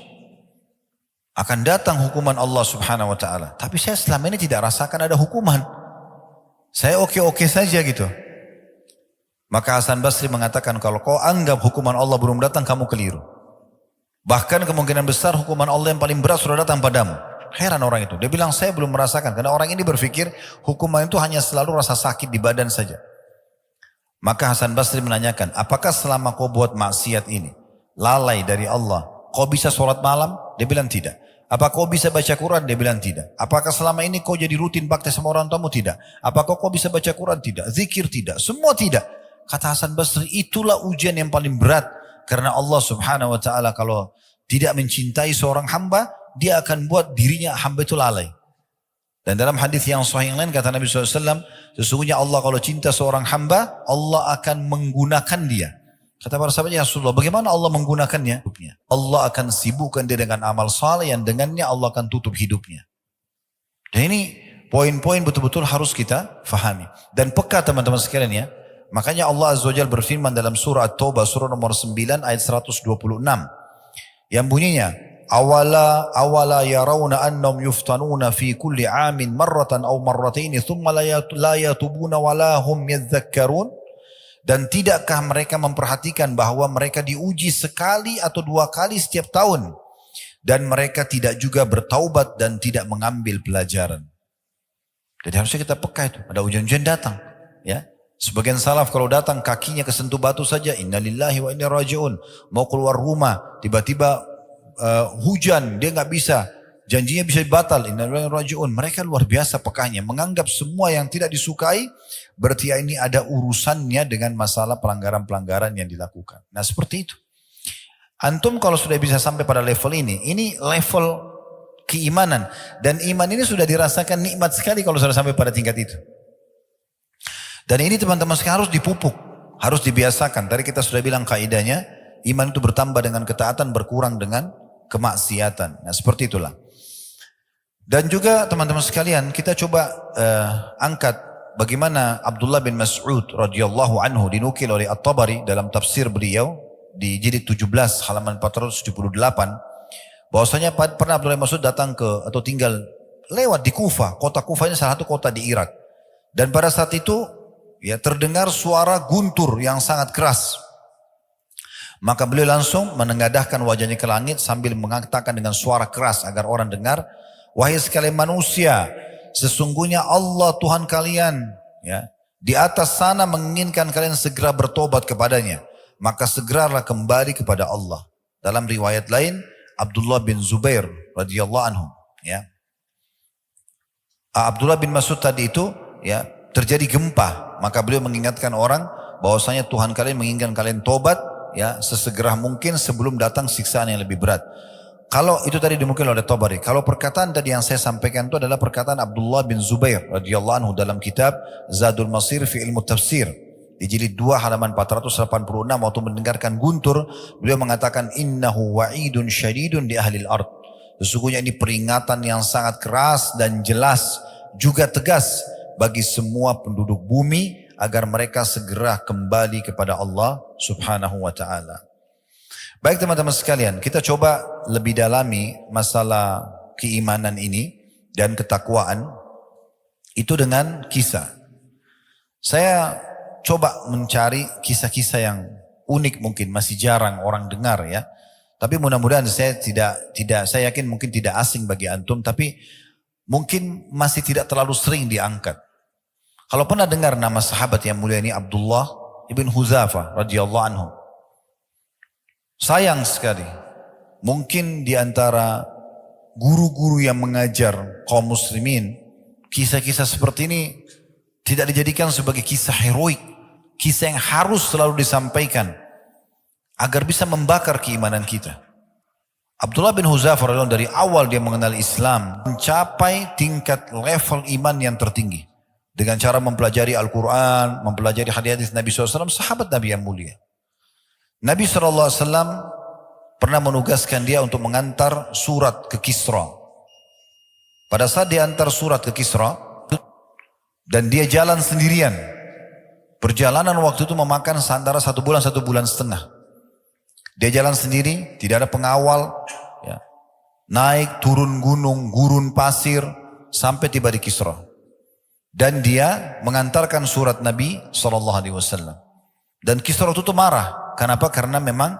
Akan datang hukuman Allah Subhanahu wa ta'ala. Tapi saya selama ini tidak rasakan ada hukuman. Saya oke-oke saja gitu. Maka Hasan Basri mengatakan, kalau kau anggap hukuman Allah belum datang, kamu keliru. Bahkan kemungkinan besar hukuman Allah yang paling berat sudah datang padamu. Heran orang itu. Dia bilang, saya belum merasakan. Karena orang ini berpikir hukuman itu hanya selalu rasa sakit di badan saja. Maka Hasan Basri menanyakan, apakah selama kau buat maksiat ini, lalai dari Allah, kau bisa sholat malam? Dia bilang tidak. Apa kau bisa baca Quran? Dia bilang tidak. Apakah selama ini kau jadi rutin bakti sama orang tuamu? Tidak. Apakah kau bisa baca Quran? Tidak. Zikir? Tidak. Semua tidak. Kata Hasan Basri, itulah ujian yang paling berat. Karena Allah Subhanahu wa ta'ala kalau tidak mencintai seorang hamba, dia akan buat dirinya hamba itu lalai. Dan dalam hadis yang sahih yang lain kata Nabi SAW, sesungguhnya Allah kalau cinta seorang hamba, Allah akan menggunakan dia. Kata para sahabatnya, Rasulullah, bagaimana Allah menggunakannya? Allah akan sibukkan dia dengan amal saleh yang dengannya Allah akan tutup hidupnya. Dan ini poin-poin betul-betul harus kita fahami. Dan peka teman-teman sekalian ya. Makanya Allah Azza wa Jalla berfirman dalam surah At-Taubah, surah nomor 9 ayat 126. Yang bunyinya, awala yarawna annahum yuftanuna fi kulli amin marratan aw marrataini thumma la yatubuna wala hum yadhakkarun. Dan tidakkah mereka memperhatikan bahwa mereka diuji sekali atau 2 kali setiap tahun, dan mereka tidak juga bertaubat dan tidak mengambil pelajaran. Jadi harusnya kita peka itu, ada ujian-ujian datang ya. Sebagian salaf kalau datang kakinya kesentuh batu saja, innalillahi wa inna raji'un, mau keluar rumah tiba-tiba hujan, dia nggak bisa, janjinya bisa batal, innalillahi wa raji'un. Mereka luar biasa pekahnya, menganggap semua yang tidak disukai berarti ini ada urusannya dengan masalah pelanggaran-pelanggaran yang dilakukan. Nah seperti itu. Antum kalau sudah bisa sampai pada level ini level keimanan, dan iman ini sudah dirasakan nikmat sekali kalau sudah sampai pada tingkat itu. Dan ini teman-teman sekarang harus dipupuk. Harus dibiasakan. Tadi kita sudah bilang kaidahnya, iman itu bertambah dengan ketaatan, berkurang dengan kemaksiatan. Nah seperti itulah. Dan juga teman-teman sekalian, kita coba angkat bagaimana Abdullah bin Mas'ud radhiyallahu anhu dinukil oleh At-Tabari dalam tafsir beliau di jilid 17 halaman 478, bahwasanya pernah Abdullah bin Mas'ud datang ke atau tinggal lewat di Kufah. Kota Kufah ini salah satu kota di Irak. Dan pada saat itu ya terdengar suara guntur yang sangat keras. Maka beliau langsung menengadahkan wajahnya ke langit sambil mengatakan dengan suara keras agar orang dengar, wahai sekalian manusia, sesungguhnya Allah Tuhan kalian ya di atas sana menginginkan kalian segera bertobat kepadanya, maka segeralah kembali kepada Allah. Dalam riwayat lain Abdullah bin Zubair radhiyallahu anhu ya. Abdullah bin Mas'ud tadi itu ya terjadi gempa, maka beliau mengingatkan orang bahwasanya Tuhan kalian menginginkan kalian tobat ya sesegera mungkin sebelum datang siksaan yang lebih berat. Kalau itu tadi dimungkin oleh Tabari. Kalau perkataan tadi yang saya sampaikan itu adalah perkataan Abdullah bin Zubair radhiyallahu anhu dalam kitab Zadul Masir fi Ilmu Tafsir di jilid 2 halaman 486 waktu mendengarkan guntur, beliau mengatakan innahu wa'idun syadidun di ahlil ard. Sesungguhnya ini peringatan yang sangat keras dan jelas juga tegas bagi semua penduduk bumi agar mereka segera kembali kepada Allah Subhanahu wa taala. Baik teman-teman sekalian, kita coba lebih dalami masalah keimanan ini dan ketakwaan itu dengan kisah. Saya coba mencari kisah-kisah yang unik, mungkin masih jarang orang dengar ya. Tapi mudah-mudahan saya yakin mungkin tidak asing bagi antum, tapi mungkin masih tidak terlalu sering diangkat. Kalau pernah dengar nama sahabat yang mulia ini Abdullah ibn Hudzafah radhiyallahu anhu. Sayang sekali, mungkin di antara guru-guru yang mengajar kaum muslimin, kisah-kisah seperti ini tidak dijadikan sebagai kisah heroik, kisah yang harus selalu disampaikan agar bisa membakar keimanan kita. Abdullah bin Hudzafah radhiyallahu anhu dari awal dia mengenal Islam mencapai tingkat level iman yang tertinggi. Dengan cara mempelajari Al-Quran, mempelajari hadis Nabi SAW, sahabat Nabi yang mulia. Nabi SAW pernah menugaskan dia untuk mengantar surat ke Kisra. Pada saat dia antar surat ke Kisra, dan dia jalan sendirian. Perjalanan waktu itu memakan antara 1 bulan, 1,5 bulan. Dia jalan sendiri, tidak ada pengawal. Ya. Naik, turun gunung, gurun pasir, sampai tiba di Kisra. Dan dia mengantarkan surat Nabi SAW. Dan Kisra itu marah. Kenapa? Karena memang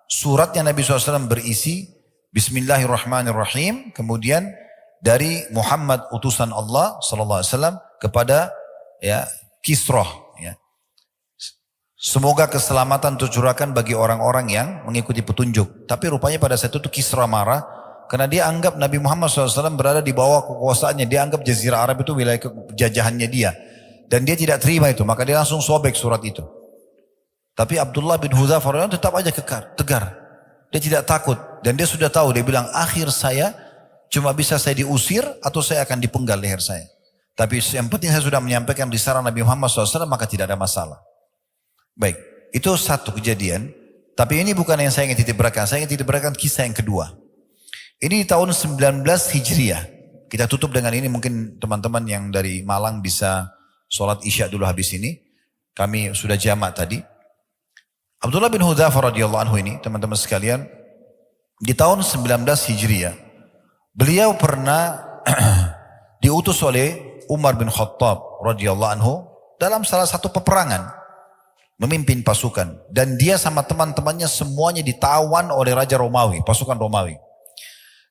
suratnya Nabi SAW berisi Bismillahirrahmanirrahim. Kemudian dari Muhammad utusan Allah SAW kepada ya Kisra. Ya. Semoga keselamatan tercurahkan bagi orang-orang yang mengikuti petunjuk. Tapi rupanya pada saat itu Kisra marah. Karena dia anggap Nabi Muhammad SAW berada di bawah kekuasaannya. Dia anggap Jazirah Arab itu wilayah jajahannya dia. Dan dia tidak terima itu. Maka dia langsung sobek surat itu. Tapi Abdullah bin Hudzafah tetap aja tegar. Dia tidak takut. Dan dia sudah tahu. Dia bilang, akhir saya cuma bisa saya diusir atau saya akan dipenggal leher saya. Tapi yang penting saya sudah menyampaikan risalah Nabi Muhammad SAW, maka tidak ada masalah. Baik. Itu satu kejadian. Tapi ini bukan yang saya ingin titip beratkan. Saya ingin titip beratkan kisah yang kedua. Ini di tahun 19 Hijriah. Kita tutup dengan ini, mungkin teman-teman yang dari Malang bisa sholat Isya dulu habis ini. Kami sudah jamak tadi. Abdullah bin Hudzafah radhiyallahu anhu ini, teman-teman sekalian, di tahun 19 Hijriah, beliau pernah diutus oleh Umar bin Khattab radhiyallahu anhu dalam salah satu peperangan, memimpin pasukan. Dan dia sama teman-temannya semuanya ditawan oleh Raja Romawi, pasukan Romawi.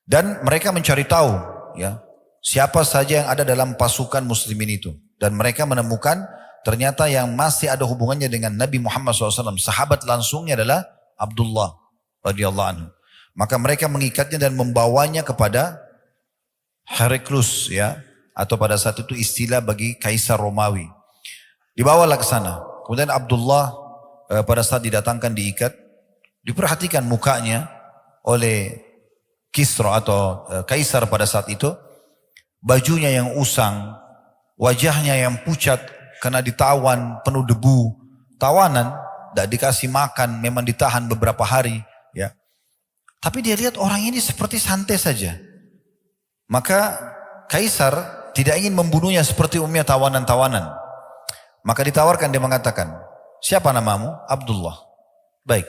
Dan mereka mencari tahu ya siapa saja yang ada dalam pasukan muslimin itu. Dan mereka menemukan ternyata yang masih ada hubungannya dengan Nabi Muhammad SAW. Sahabat langsungnya adalah Abdullah radhiyallahu anhu. Maka mereka mengikatnya dan membawanya kepada Heraklius ya. Atau pada saat itu istilah bagi Kaisar Romawi. Dibawalah ke sana. Kemudian Abdullah pada saat didatangkan diikat. Diperhatikan mukanya oleh Kisra atau Kaisar pada saat itu, bajunya yang usang, wajahnya yang pucat karena ditawan penuh debu, tawanan, tidak dikasih makan, memang ditahan beberapa hari, ya. Tapi dia lihat orang ini seperti santai saja. Maka Kaisar tidak ingin membunuhnya seperti umumnya tawanan-tawanan. Maka ditawarkan, dia mengatakan, siapa namamu? Abdullah. Baik,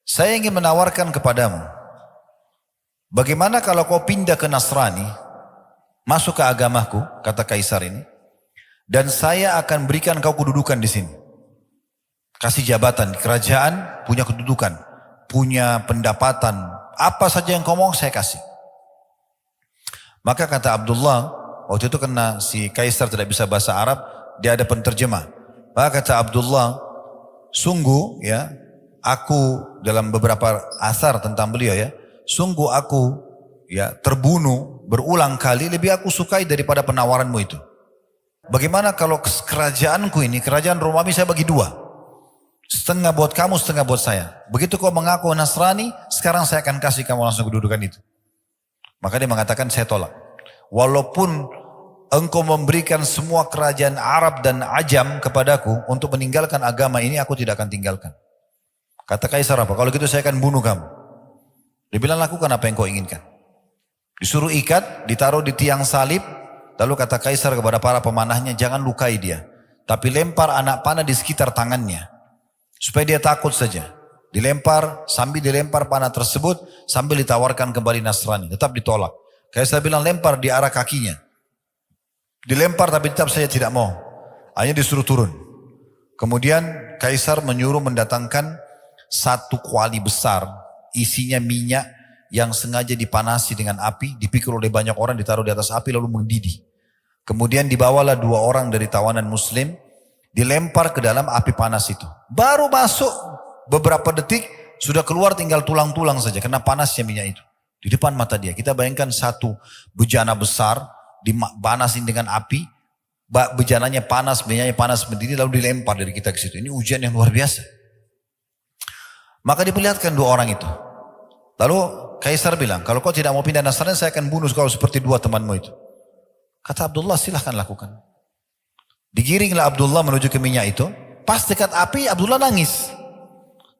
saya ingin menawarkan kepadamu, bagaimana kalau kau pindah ke Nasrani, masuk ke agamaku, kata Kaisar ini, dan saya akan berikan kau kedudukan di sini. Kasih jabatan, kerajaan, punya kedudukan, punya pendapatan, apa saja yang kau mau saya kasih. Maka kata Abdullah, waktu itu karena si Kaisar tidak bisa bahasa Arab, dia ada penterjemah. Maka kata Abdullah, sungguh ya, aku dalam beberapa asar tentang beliau ya, sungguh aku ya terbunuh berulang kali, lebih aku sukai daripada penawaranmu itu. Bagaimana kalau kerajaanku ini, kerajaan Romawi saya bagi dua. Setengah buat kamu, setengah buat saya. Begitu kau mengaku Nasrani, sekarang saya akan kasih kamu langsung kedudukan itu. Maka dia mengatakan, saya tolak. Walaupun engkau memberikan semua kerajaan Arab dan Ajam kepadaku untuk meninggalkan agama ini, aku tidak akan tinggalkan. Kata Kaisar apa? Kalau gitu saya akan bunuh kamu. Dia bilang, lakukan apa yang kau inginkan. Disuruh ikat, ditaruh di tiang salib. Lalu kata Kaisar kepada para pemanahnya, jangan lukai dia. Tapi lempar anak panah di sekitar tangannya. Supaya dia takut saja. Dilempar, sambil dilempar panah tersebut, sambil ditawarkan kembali Nasrani. Tetap ditolak. Kaisar bilang, lempar di arah kakinya. Dilempar tapi tetap saya tidak mau. Akhirnya disuruh turun. Kemudian Kaisar menyuruh mendatangkan satu kuali besar. Isinya minyak yang sengaja dipanasi dengan api. Dipikul oleh banyak orang, ditaruh di atas api lalu mendidih. Kemudian dibawalah 2 orang dari tawanan muslim. Dilempar ke dalam api panas itu. Baru masuk beberapa detik sudah keluar tinggal tulang-tulang saja karena panasnya minyak itu. Di depan mata dia. Kita bayangkan satu bejana besar dipanasin dengan api. Bejananya panas, minyaknya panas mendidih lalu dilempar dari kita ke situ. Ini ujian yang luar biasa. Maka diperlihatkan 2 orang itu. Lalu Kaisar bilang, kalau kau tidak mau pindah Nasrani saya akan bunuh kau seperti 2 temanmu itu. Kata Abdullah, silahkan lakukan. Digiringlah Abdullah menuju ke minyak itu. Pas dekat api Abdullah nangis.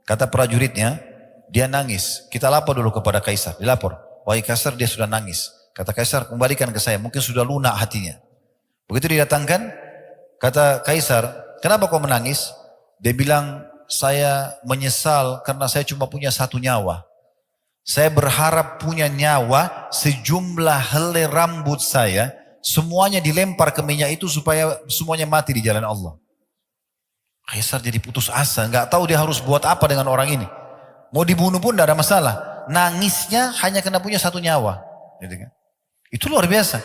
Kata prajuritnya, dia nangis. Kita lapor dulu kepada Kaisar. Dilapor. Wahai Kaisar, dia sudah nangis. Kata Kaisar, kembalikan ke saya. Mungkin sudah lunak hatinya. Begitu didatangkan, kata Kaisar, kenapa kau menangis? Dia bilang, saya menyesal karena saya cuma punya 1 nyawa. Saya berharap punya nyawa sejumlah helai rambut saya. Semuanya dilempar ke minyak itu supaya semuanya mati di jalan Allah. Kaisar jadi putus asa. Nggak tahu dia harus buat apa dengan orang ini. Mau dibunuh pun tidak ada masalah. Nangisnya hanya karena punya 1 nyawa. Gitu kan? Itu luar biasa.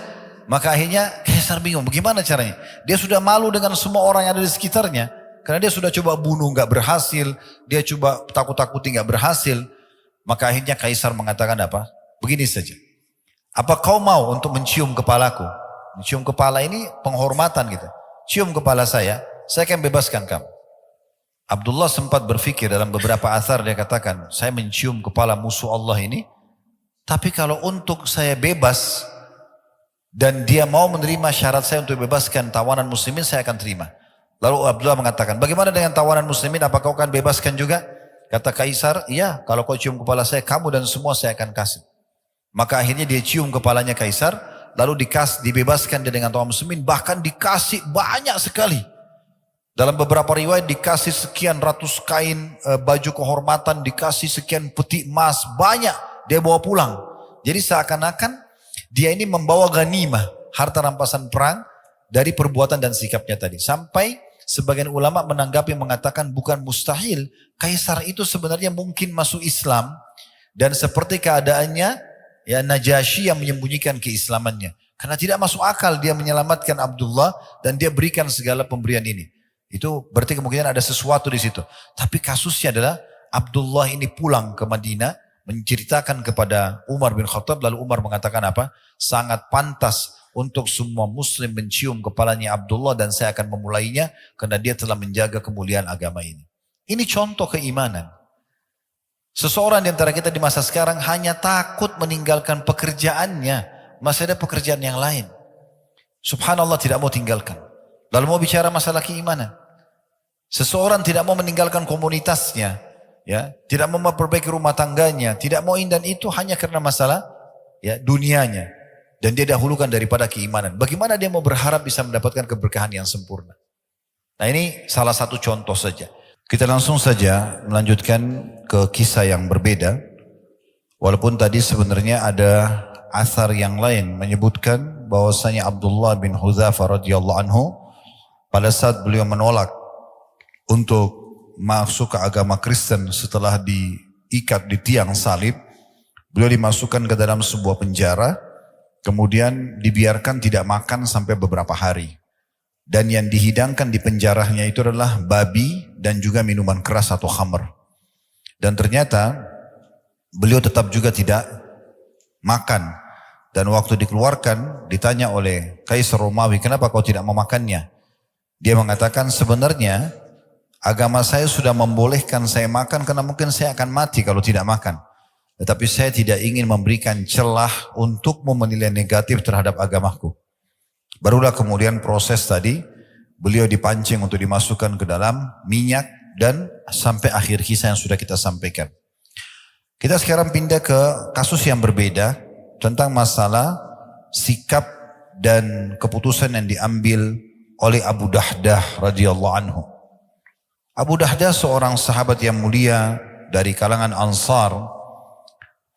Maka akhirnya Kaisar bingung. Bagaimana caranya? Dia sudah malu dengan semua orang yang ada di sekitarnya. Karena dia sudah coba bunuh nggak berhasil. Dia coba takut-takuti nggak berhasil. Maka akhirnya Kaisar mengatakan apa? Begini saja. Apa kau mau untuk mencium kepalaku? Mencium kepala ini penghormatan gitu. Cium kepala saya akan bebaskan kamu. Abdullah sempat berpikir dalam beberapa asar dia katakan, saya mencium kepala musuh Allah ini, tapi kalau untuk saya bebas dan dia mau menerima syarat saya untuk bebaskan tawanan muslimin, saya akan terima. Lalu Abdullah mengatakan, bagaimana dengan tawanan muslimin, apakah kau akan bebaskan juga? Kata Kaisar, iya, kalau kau cium kepala saya, kamu dan semua saya akan kasih. Maka akhirnya dia cium kepalanya Kaisar, lalu dibebaskan dia dengan tawanan muslimin, bahkan dikasih banyak sekali. Dalam beberapa riwayat dikasih sekian ratus kain baju kehormatan, dikasih sekian peti emas, banyak dia bawa pulang. Jadi seakan-akan dia ini membawa ganimah, harta rampasan perang dari perbuatan dan sikapnya tadi. Sampai sebagian ulama menanggapi mengatakan bukan mustahil, Kaisar itu sebenarnya mungkin masuk Islam dan seperti keadaannya ya Najasyi yang menyembunyikan keislamannya. Karena tidak masuk akal dia menyelamatkan Abdullah dan dia berikan segala pemberian ini. Itu berarti kemungkinan ada sesuatu di situ. Tapi kasusnya adalah Abdullah ini pulang ke Madinah menceritakan kepada Umar bin Khattab, lalu Umar mengatakan apa? Sangat pantas untuk semua muslim mencium kepalanya Abdullah dan saya akan memulainya karena dia telah menjaga kemuliaan agama ini. Ini contoh keimanan. Seseorang di antara kita di masa sekarang hanya takut meninggalkan pekerjaannya, masih ada pekerjaan yang lain. Subhanallah tidak mau tinggalkan. Lalu mau bicara masalah keimanan. Seseorang tidak mau meninggalkan komunitasnya, ya, tidak mau memperbaiki rumah tangganya, tidak mau ini dan itu hanya karena masalah ya dunianya, dan dia dahulukan daripada keimanan. Bagaimana dia mau berharap bisa mendapatkan keberkahan yang sempurna? Nah, ini salah satu contoh saja. Kita langsung saja melanjutkan ke kisah yang berbeda. Walaupun tadi sebenarnya ada athar yang lain menyebutkan bahwasanya Abdullah bin Hudzafah radhiyallahu anhu pada saat beliau menolak untuk masuk ke agama Kristen setelah diikat di tiang salib, beliau dimasukkan ke dalam sebuah penjara, kemudian dibiarkan tidak makan sampai beberapa hari. Dan yang dihidangkan di penjaranya itu adalah babi dan juga minuman keras atau khamr. Dan ternyata beliau tetap juga tidak makan. Dan waktu dikeluarkan ditanya oleh Kaisar Romawi, kenapa kau tidak memakannya? Dia mengatakan sebenarnya agama saya sudah membolehkan saya makan karena mungkin saya akan mati kalau tidak makan. Tetapi saya tidak ingin memberikan celah untukmu menilai negatif terhadap agamaku. Barulah kemudian proses tadi, beliau dipancing untuk dimasukkan ke dalam minyak dan sampai akhir kisah yang sudah kita sampaikan. Kita sekarang pindah ke kasus yang berbeda tentang masalah sikap dan keputusan yang diambil oleh Abu Dahdah radhiyallahu anhu. Abu Dahdah seorang sahabat yang mulia dari kalangan Ansar,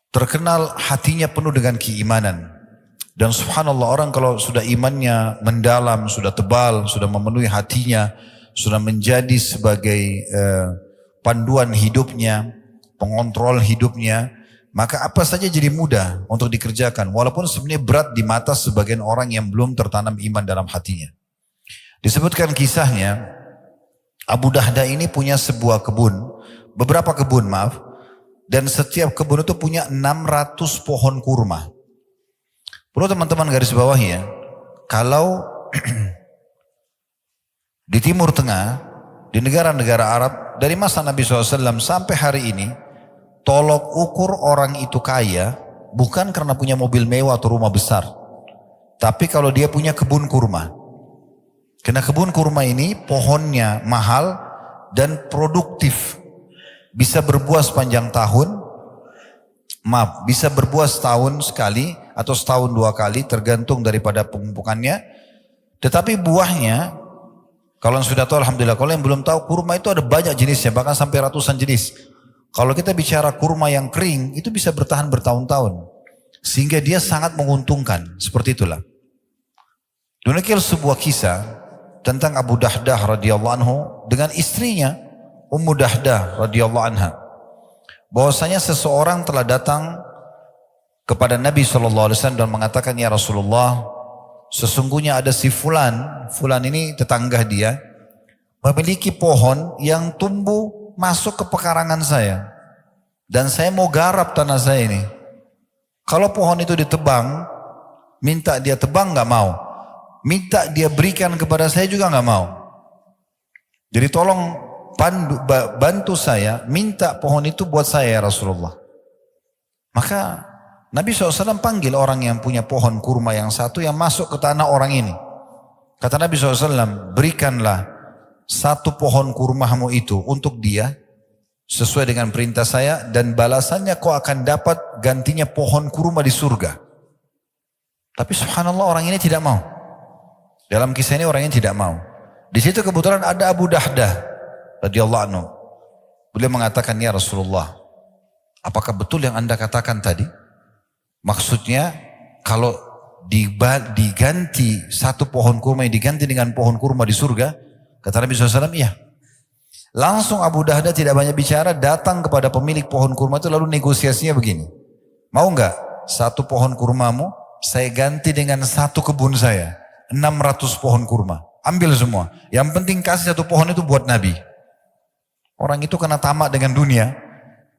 terkenal hatinya penuh dengan keimanan. Dan subhanallah, orang kalau sudah imannya mendalam, sudah tebal, sudah memenuhi hatinya, sudah menjadi sebagai panduan hidupnya, pengontrol hidupnya, maka apa saja jadi mudah untuk dikerjakan. Walaupun sebenarnya berat di mata sebagian orang yang belum tertanam iman dalam hatinya. Disebutkan kisahnya, Abu Dahdah ini punya sebuah kebun, beberapa kebun maaf, dan setiap kebun itu punya 600 pohon kurma. Perlu teman-teman garis bawahi ya, kalau di Timur Tengah, di negara-negara Arab, dari masa Nabi SAW sampai hari ini, tolok ukur orang itu kaya, bukan karena punya mobil mewah atau rumah besar, tapi kalau dia punya kebun kurma. Karena kebun kurma ini pohonnya mahal dan produktif. Bisa berbuah sepanjang tahun. Maaf, bisa berbuah setahun sekali atau setahun dua kali tergantung daripada pemumpukannya. Tetapi buahnya, kalau yang sudah tahu alhamdulillah, kalau yang belum tahu kurma itu ada banyak jenisnya, bahkan sampai ratusan jenis. Kalau kita bicara kurma yang kering, itu bisa bertahan bertahun-tahun. Sehingga dia sangat menguntungkan, seperti itulah. Demikian sebuah kisah tentang Abu Dahdah radhiyallahu anhu dengan istrinya Ummu Dahdah radhiyallahu anha, bahwasanya seseorang telah datang kepada Nabi SAW dan mengatakan, ya Rasulullah, sesungguhnya ada si fulan ini tetangga dia memiliki pohon yang tumbuh masuk ke pekarangan saya dan saya mau garap tanah saya ini. Kalau pohon itu ditebang, minta dia tebang nggak mau, minta dia berikan kepada saya juga nggak mau. Jadi tolong bantu saya, minta pohon itu buat saya ya Rasulullah. Maka Nabi SAW panggil orang yang punya pohon kurma yang satu yang masuk ke tanah orang ini. Kata Nabi SAW, berikanlah satu pohon kurmamu itu untuk dia sesuai dengan perintah saya, dan balasannya kau akan dapat gantinya pohon kurma di surga. Tapi subhanallah, orang ini tidak mau. Dalam kisah ini orang ini tidak mau. Di situ kebetulan ada Abu Dahdah radhiyallahu anhu. Beliau mengatakan, ya Rasulullah, apakah betul yang Anda katakan tadi? Maksudnya kalau diganti satu pohon kurma yang diganti dengan pohon kurma di surga? Kata Nabi SAW, iya. Langsung Abu Dahdah tidak banyak bicara, datang kepada pemilik pohon kurma itu, lalu negosiasinya begini. Mau enggak satu pohon kurmamu saya ganti dengan satu kebun saya, 600 pohon kurma. Ambil semua. Yang penting kasih satu pohon itu buat Nabi. Orang itu kena tamak dengan dunia.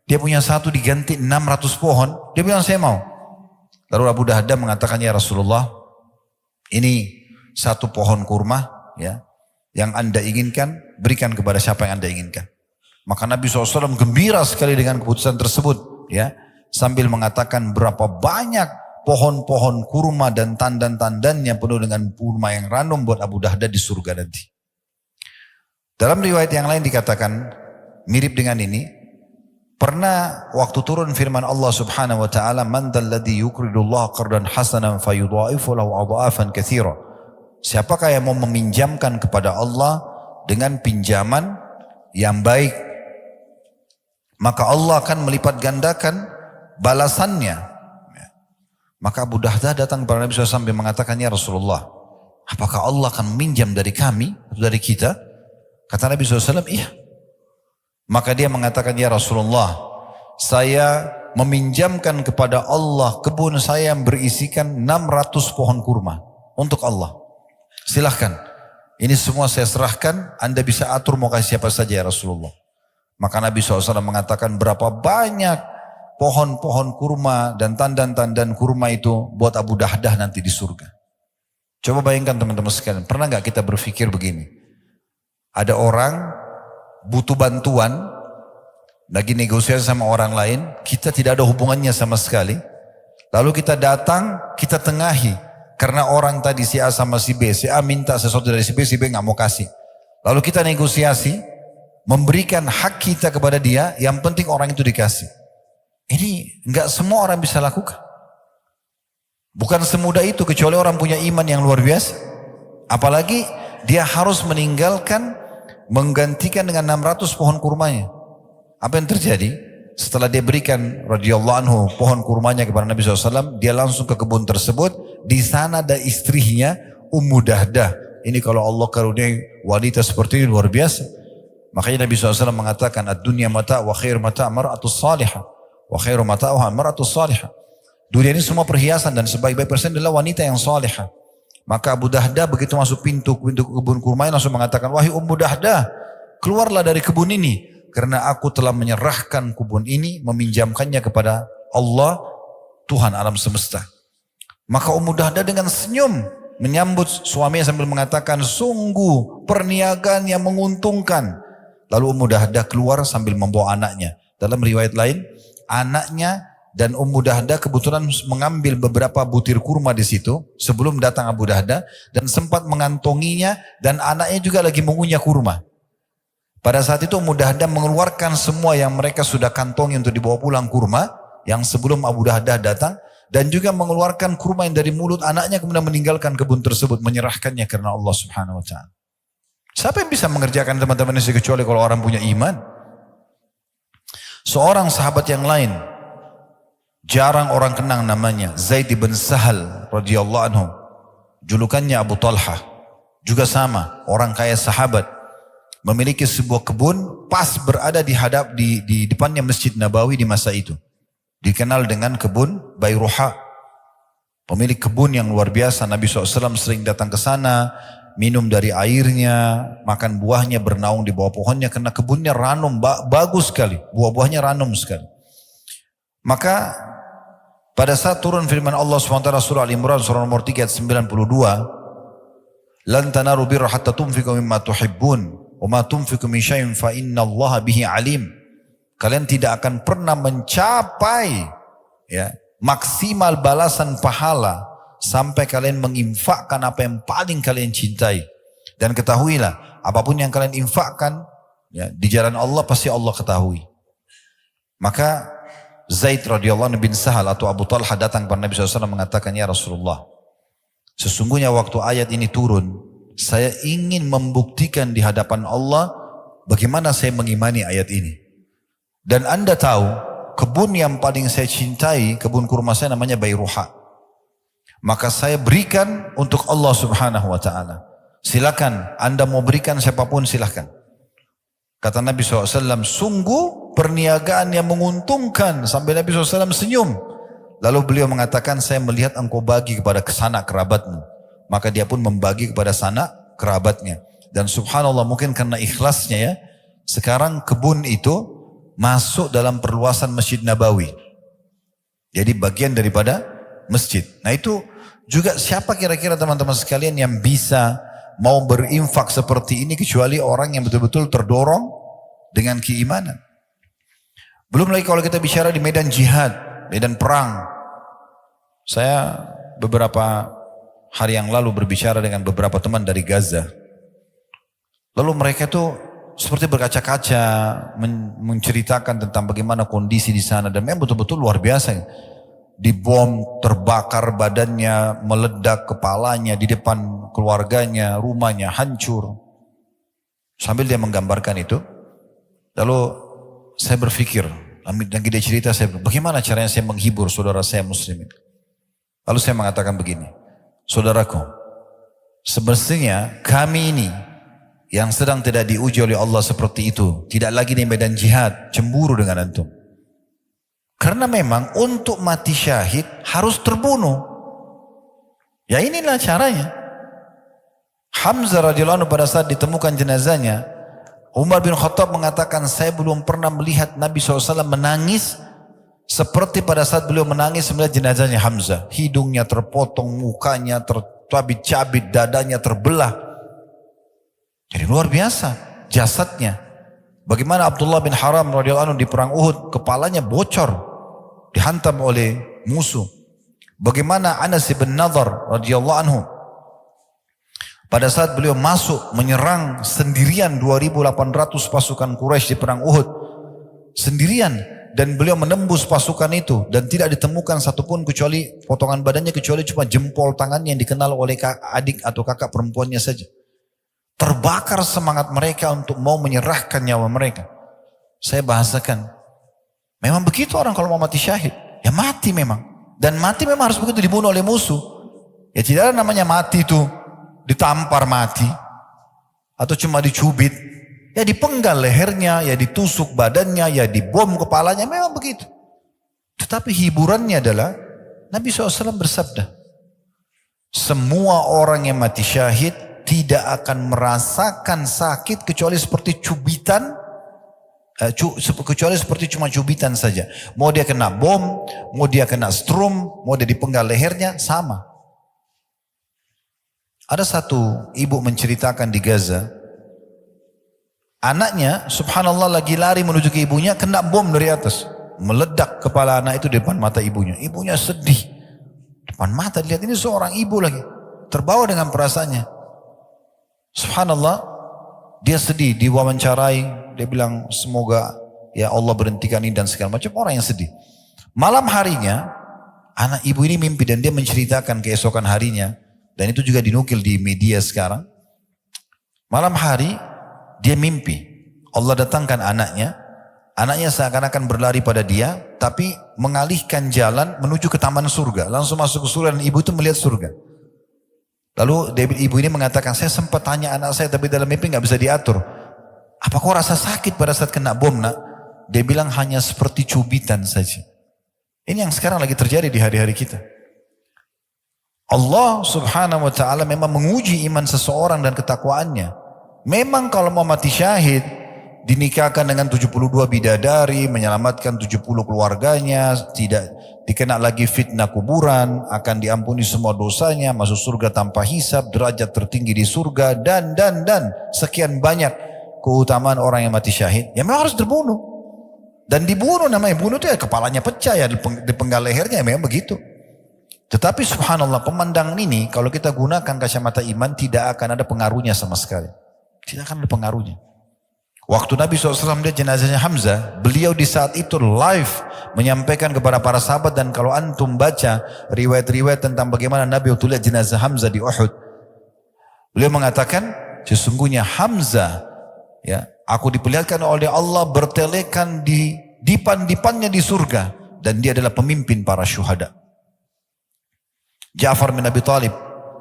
Dia punya satu diganti 600 pohon. Dia bilang saya mau. Lalu Abu Dahdah mengatakan, ya Rasulullah, ini satu pohon kurma ya, yang Anda inginkan, berikan kepada siapa yang Anda inginkan. Maka Nabi SAW gembira sekali dengan keputusan tersebut ya, sambil mengatakan berapa banyak pohon-pohon kurma dan tandan-tandannya penuh dengan kurma yang random buat Abu Dahdah di surga nanti. Dalam riwayat yang lain dikatakan mirip dengan ini, pernah waktu turun firman Allah Subhanahu wa taala, "Man dzalladzi yuqridullaha qardan hasanan fayudha'ifu lahu adha'afan katsira." Siapakah yang mau meminjamkan kepada Allah dengan pinjaman yang baik, maka Allah akan melipat gandakan balasannya. Maka Abu Dahdah datang kepada Nabi SAW sambil mengatakan, "Ya Rasulullah, apakah Allah akan meminjam dari kami, dari kita?" Kata Nabi SAW, "Iya." Maka dia mengatakan, "Ya Rasulullah, saya meminjamkan kepada Allah kebun saya yang berisikan 600 pohon kurma untuk Allah. Silahkan, ini semua saya serahkan, Anda bisa atur mau kasih siapa saja ya Rasulullah." Maka Nabi SAW mengatakan, berapa banyak pohon-pohon kurma dan tandan-tandan kurma itu buat Abu Dahdah nanti di surga. Coba bayangkan teman-teman sekalian, pernah gak kita berpikir begini? Ada orang butuh bantuan, lagi negosiasi sama orang lain, kita tidak ada hubungannya sama sekali. Lalu kita datang, kita tengahi. Karena orang tadi si A sama si B, si A minta sesuatu dari si B gak mau kasih. Lalu kita negosiasi, memberikan hak kita kepada dia, yang penting orang itu dikasih. Ini gak semua orang bisa lakukan. Bukan semudah itu kecuali orang punya iman yang luar biasa. Apalagi dia harus meninggalkan, menggantikan dengan 600 pohon kurmanya. Apa yang terjadi? Setelah dia berikan radhiyallahu anhu pohon kurmanya kepada Nabi SAW, dia langsung ke kebun tersebut. Di sana ada istrinya Ummu Dahdah. Ini kalau Allah karuniai wanita seperti ini luar biasa. Makanya Nabi SAW mengatakan, "Ad-dunya mata' wa khair mata' mar'atus salihah wa khairu mata'uha mar'atus salihah." Dunia ini semua perhiasan dan sebaik-baik persen adalah wanita yang salihah. Maka Abu Dahdah begitu masuk pintu kebun kurma langsung mengatakan, "Wahai Ummu Dahdah, keluarlah dari kebun ini. Karena aku telah menyerahkan kebun ini, meminjamkannya kepada Allah, Tuhan alam semesta." Maka Ummu Dahdah dengan senyum menyambut suaminya sambil mengatakan, "Sungguh perniagaan yang menguntungkan." Lalu Ummu Dahdah keluar sambil membawa anaknya. Dalam riwayat lain, anaknya dan Ummu Dahdah kebetulan mengambil beberapa butir kurma di situ sebelum datang Abu Dahdah dan sempat mengantonginya, dan anaknya juga lagi mengunyah kurma. Pada saat itu Ummu Dahdah mengeluarkan semua yang mereka sudah kantongi untuk dibawa pulang kurma yang sebelum Abu Dahdah datang, dan juga mengeluarkan kurma yang dari mulut anaknya, kemudian meninggalkan kebun tersebut, menyerahkannya karena Allah Subhanahu wa taala. Siapa yang bisa mengerjakan teman-teman ini kecuali kalau orang punya iman? Seorang sahabat yang lain, jarang orang kenang namanya, Zaid bin Sahal radhiyallahu anhu. Julukannya Abu Talha. Juga sama, orang kaya sahabat. Memiliki sebuah kebun pas berada di depannya Masjid Nabawi di masa itu. Dikenal dengan kebun Bayruha. Pemilik kebun yang luar biasa. Nabi SAW sering datang ke sana, minum dari airnya, makan buahnya, bernaung di bawah pohonnya, karena kebunnya ranum, bagus sekali. Buah-buahnya ranum sekali. Maka pada saat turun firman Allah SWT surah Al-Imran surah nomor 3 ayat 92, "Lan tanaru birra hatta tunfiqu mimma tuhibbun. Wa ma tunfiqu min syai'in fa innallaha bihi alim." Kalian tidak akan pernah mencapai maksimal balasan pahala sampai kalian menginfakkan apa yang paling kalian cintai. Dan ketahuilah, apapun yang kalian infakkan di jalan Allah pasti Allah ketahui. Maka Zaid radhiyallahu anhu bin Sahal atau Abu Talha datang kepada Nabi SAW mengatakan, "Ya Rasulullah, sesungguhnya waktu ayat ini turun, saya ingin membuktikan di hadapan Allah bagaimana saya mengimani ayat ini. Dan Anda tahu, kebun yang paling saya cintai, kebun kurma saya namanya Bayruha. Maka saya berikan untuk Allah Subhanahu wa ta'ala. Silakan, Anda mau berikan siapapun silakan." Kata Nabi SAW, "Sungguh perniagaan yang menguntungkan." Sampai Nabi SAW senyum. Lalu beliau mengatakan, "Saya melihat engkau bagi kepada sanak kerabatmu." Maka dia pun membagi kepada sanak kerabatnya. Dan subhanallah, mungkin karena ikhlasnya ya, sekarang kebun itu masuk dalam perluasan Masjid Nabawi. Jadi bagian daripada masjid. Nah itu juga siapa kira-kira teman-teman sekalian yang bisa mau berinfak seperti ini kecuali orang yang betul-betul terdorong dengan keimanan. Belum lagi kalau kita bicara di medan jihad, medan perang. Saya beberapa hari yang lalu berbicara dengan beberapa teman dari Gaza. Lalu mereka tuh seperti berkaca-kaca menceritakan tentang bagaimana kondisi di sana dan memang betul-betul luar biasa. Dibom, terbakar badannya, meledak kepalanya di depan keluarganya, rumahnya hancur. Sambil dia menggambarkan itu, lalu saya berpikir, dan dia cerita, bagaimana caranya saya menghibur saudara saya muslimin. Lalu saya mengatakan begini, saudaraku, semestinya kami ini yang sedang tidak diuji oleh Allah seperti itu, tidak lagi di medan jihad, cemburu dengan antum. Karena memang untuk mati syahid harus terbunuh. Ya inilah caranya. Hamzah radhiyallahu anhu pada saat ditemukan jenazahnya, Umar bin Khattab mengatakan, saya belum pernah melihat Nabi SAW menangis seperti pada saat beliau menangis melihat jenazahnya Hamzah. Hidungnya terpotong, mukanya tercabit-cabit, dadanya terbelah. Jadi luar biasa jasadnya. Bagaimana Abdullah bin Haram radhiyallahu anhu di perang Uhud, kepalanya bocor, dihantam oleh musuh. Bagaimana Anas bin Nadhr radhiyallahu anhu, pada saat beliau masuk menyerang sendirian 2.800 pasukan Quraisy di perang Uhud, sendirian, dan beliau menembus pasukan itu dan tidak ditemukan satupun kecuali potongan badannya, kecuali cuma jempol tangannya yang dikenal oleh adik atau kakak perempuannya saja. Terbakar semangat mereka untuk mau menyerahkan nyawa mereka. Saya bahasakan, memang begitu orang kalau mau mati syahid, ya mati memang, dan mati memang harus begitu, dibunuh oleh musuh. Ya tidak ada namanya mati itu ditampar mati atau cuma dicubit, ya dipenggal lehernya, ya ditusuk badannya, ya dibom kepalanya, memang begitu. Tetapi hiburannya adalah Nabi SAW bersabda, semua orang yang mati syahid tidak akan merasakan sakit kecuali seperti cubitan, kecuali seperti cuma cubitan saja. Mau dia kena bom, mau dia kena strum, mau dia dipenggal lehernya, sama. Ada satu ibu menceritakan di Gaza, anaknya subhanallah lagi lari menuju ke ibunya, kena bom dari atas, meledak kepala anak itu di depan mata ibunya. Ibunya sedih, depan mata dilihat, ini seorang ibu lagi, terbawa dengan perasaannya. Subhanallah, dia sedih, diwawancarai, dia bilang semoga ya Allah berhentikan ini dan segala macam, orang yang sedih. Malam harinya anak ibu ini mimpi dan dia menceritakan keesokan harinya, dan itu juga dinukil di media sekarang. Malam hari dia mimpi Allah datangkan anaknya, anaknya seakan-akan berlari pada dia, tapi mengalihkan jalan menuju ke taman surga, langsung masuk ke surga, dan ibu itu melihat surga. Lalu ibu ini mengatakan, saya sempat tanya anak saya tapi dalam mimpi nggak bisa diatur. Apa kau rasa sakit pada saat kena bom nak? Dia bilang hanya seperti cubitan saja. Ini yang sekarang lagi terjadi di hari-hari kita. Allah subhanahu wa ta'ala memang menguji iman seseorang dan ketakwaannya. Memang kalau mau mati syahid, dinikahkan dengan 72 bidadari, menyelamatkan 70 keluarganya, tidak dikena lagi fitnah kuburan, akan diampuni semua dosanya, masuk surga tanpa hisab, derajat tertinggi di surga, dan sekian banyak keutamaan orang yang mati syahid. Ya memang harus terbunuh. Dan dibunuh, namanya bunuh itu ya kepalanya pecah, ya dipenggal lehernya, ya memang begitu. Tetapi subhanallah, pemandangan ini kalau kita gunakan kacamata iman tidak akan ada pengaruhnya sama sekali. Tidak akan ada pengaruhnya. Waktu Nabi SAW lihat jenazahnya Hamzah, beliau di saat itu live menyampaikan kepada para sahabat, dan kalau antum baca riwayat-riwayat tentang bagaimana Nabi waktu lihat jenazah Hamzah di Uhud, beliau mengatakan, sesungguhnya Hamzah, ya, aku diperlihatkan oleh Allah bertelekan di dipan-dipannya di surga, dan dia adalah pemimpin para syuhada. Ja'far bin Abi Thalib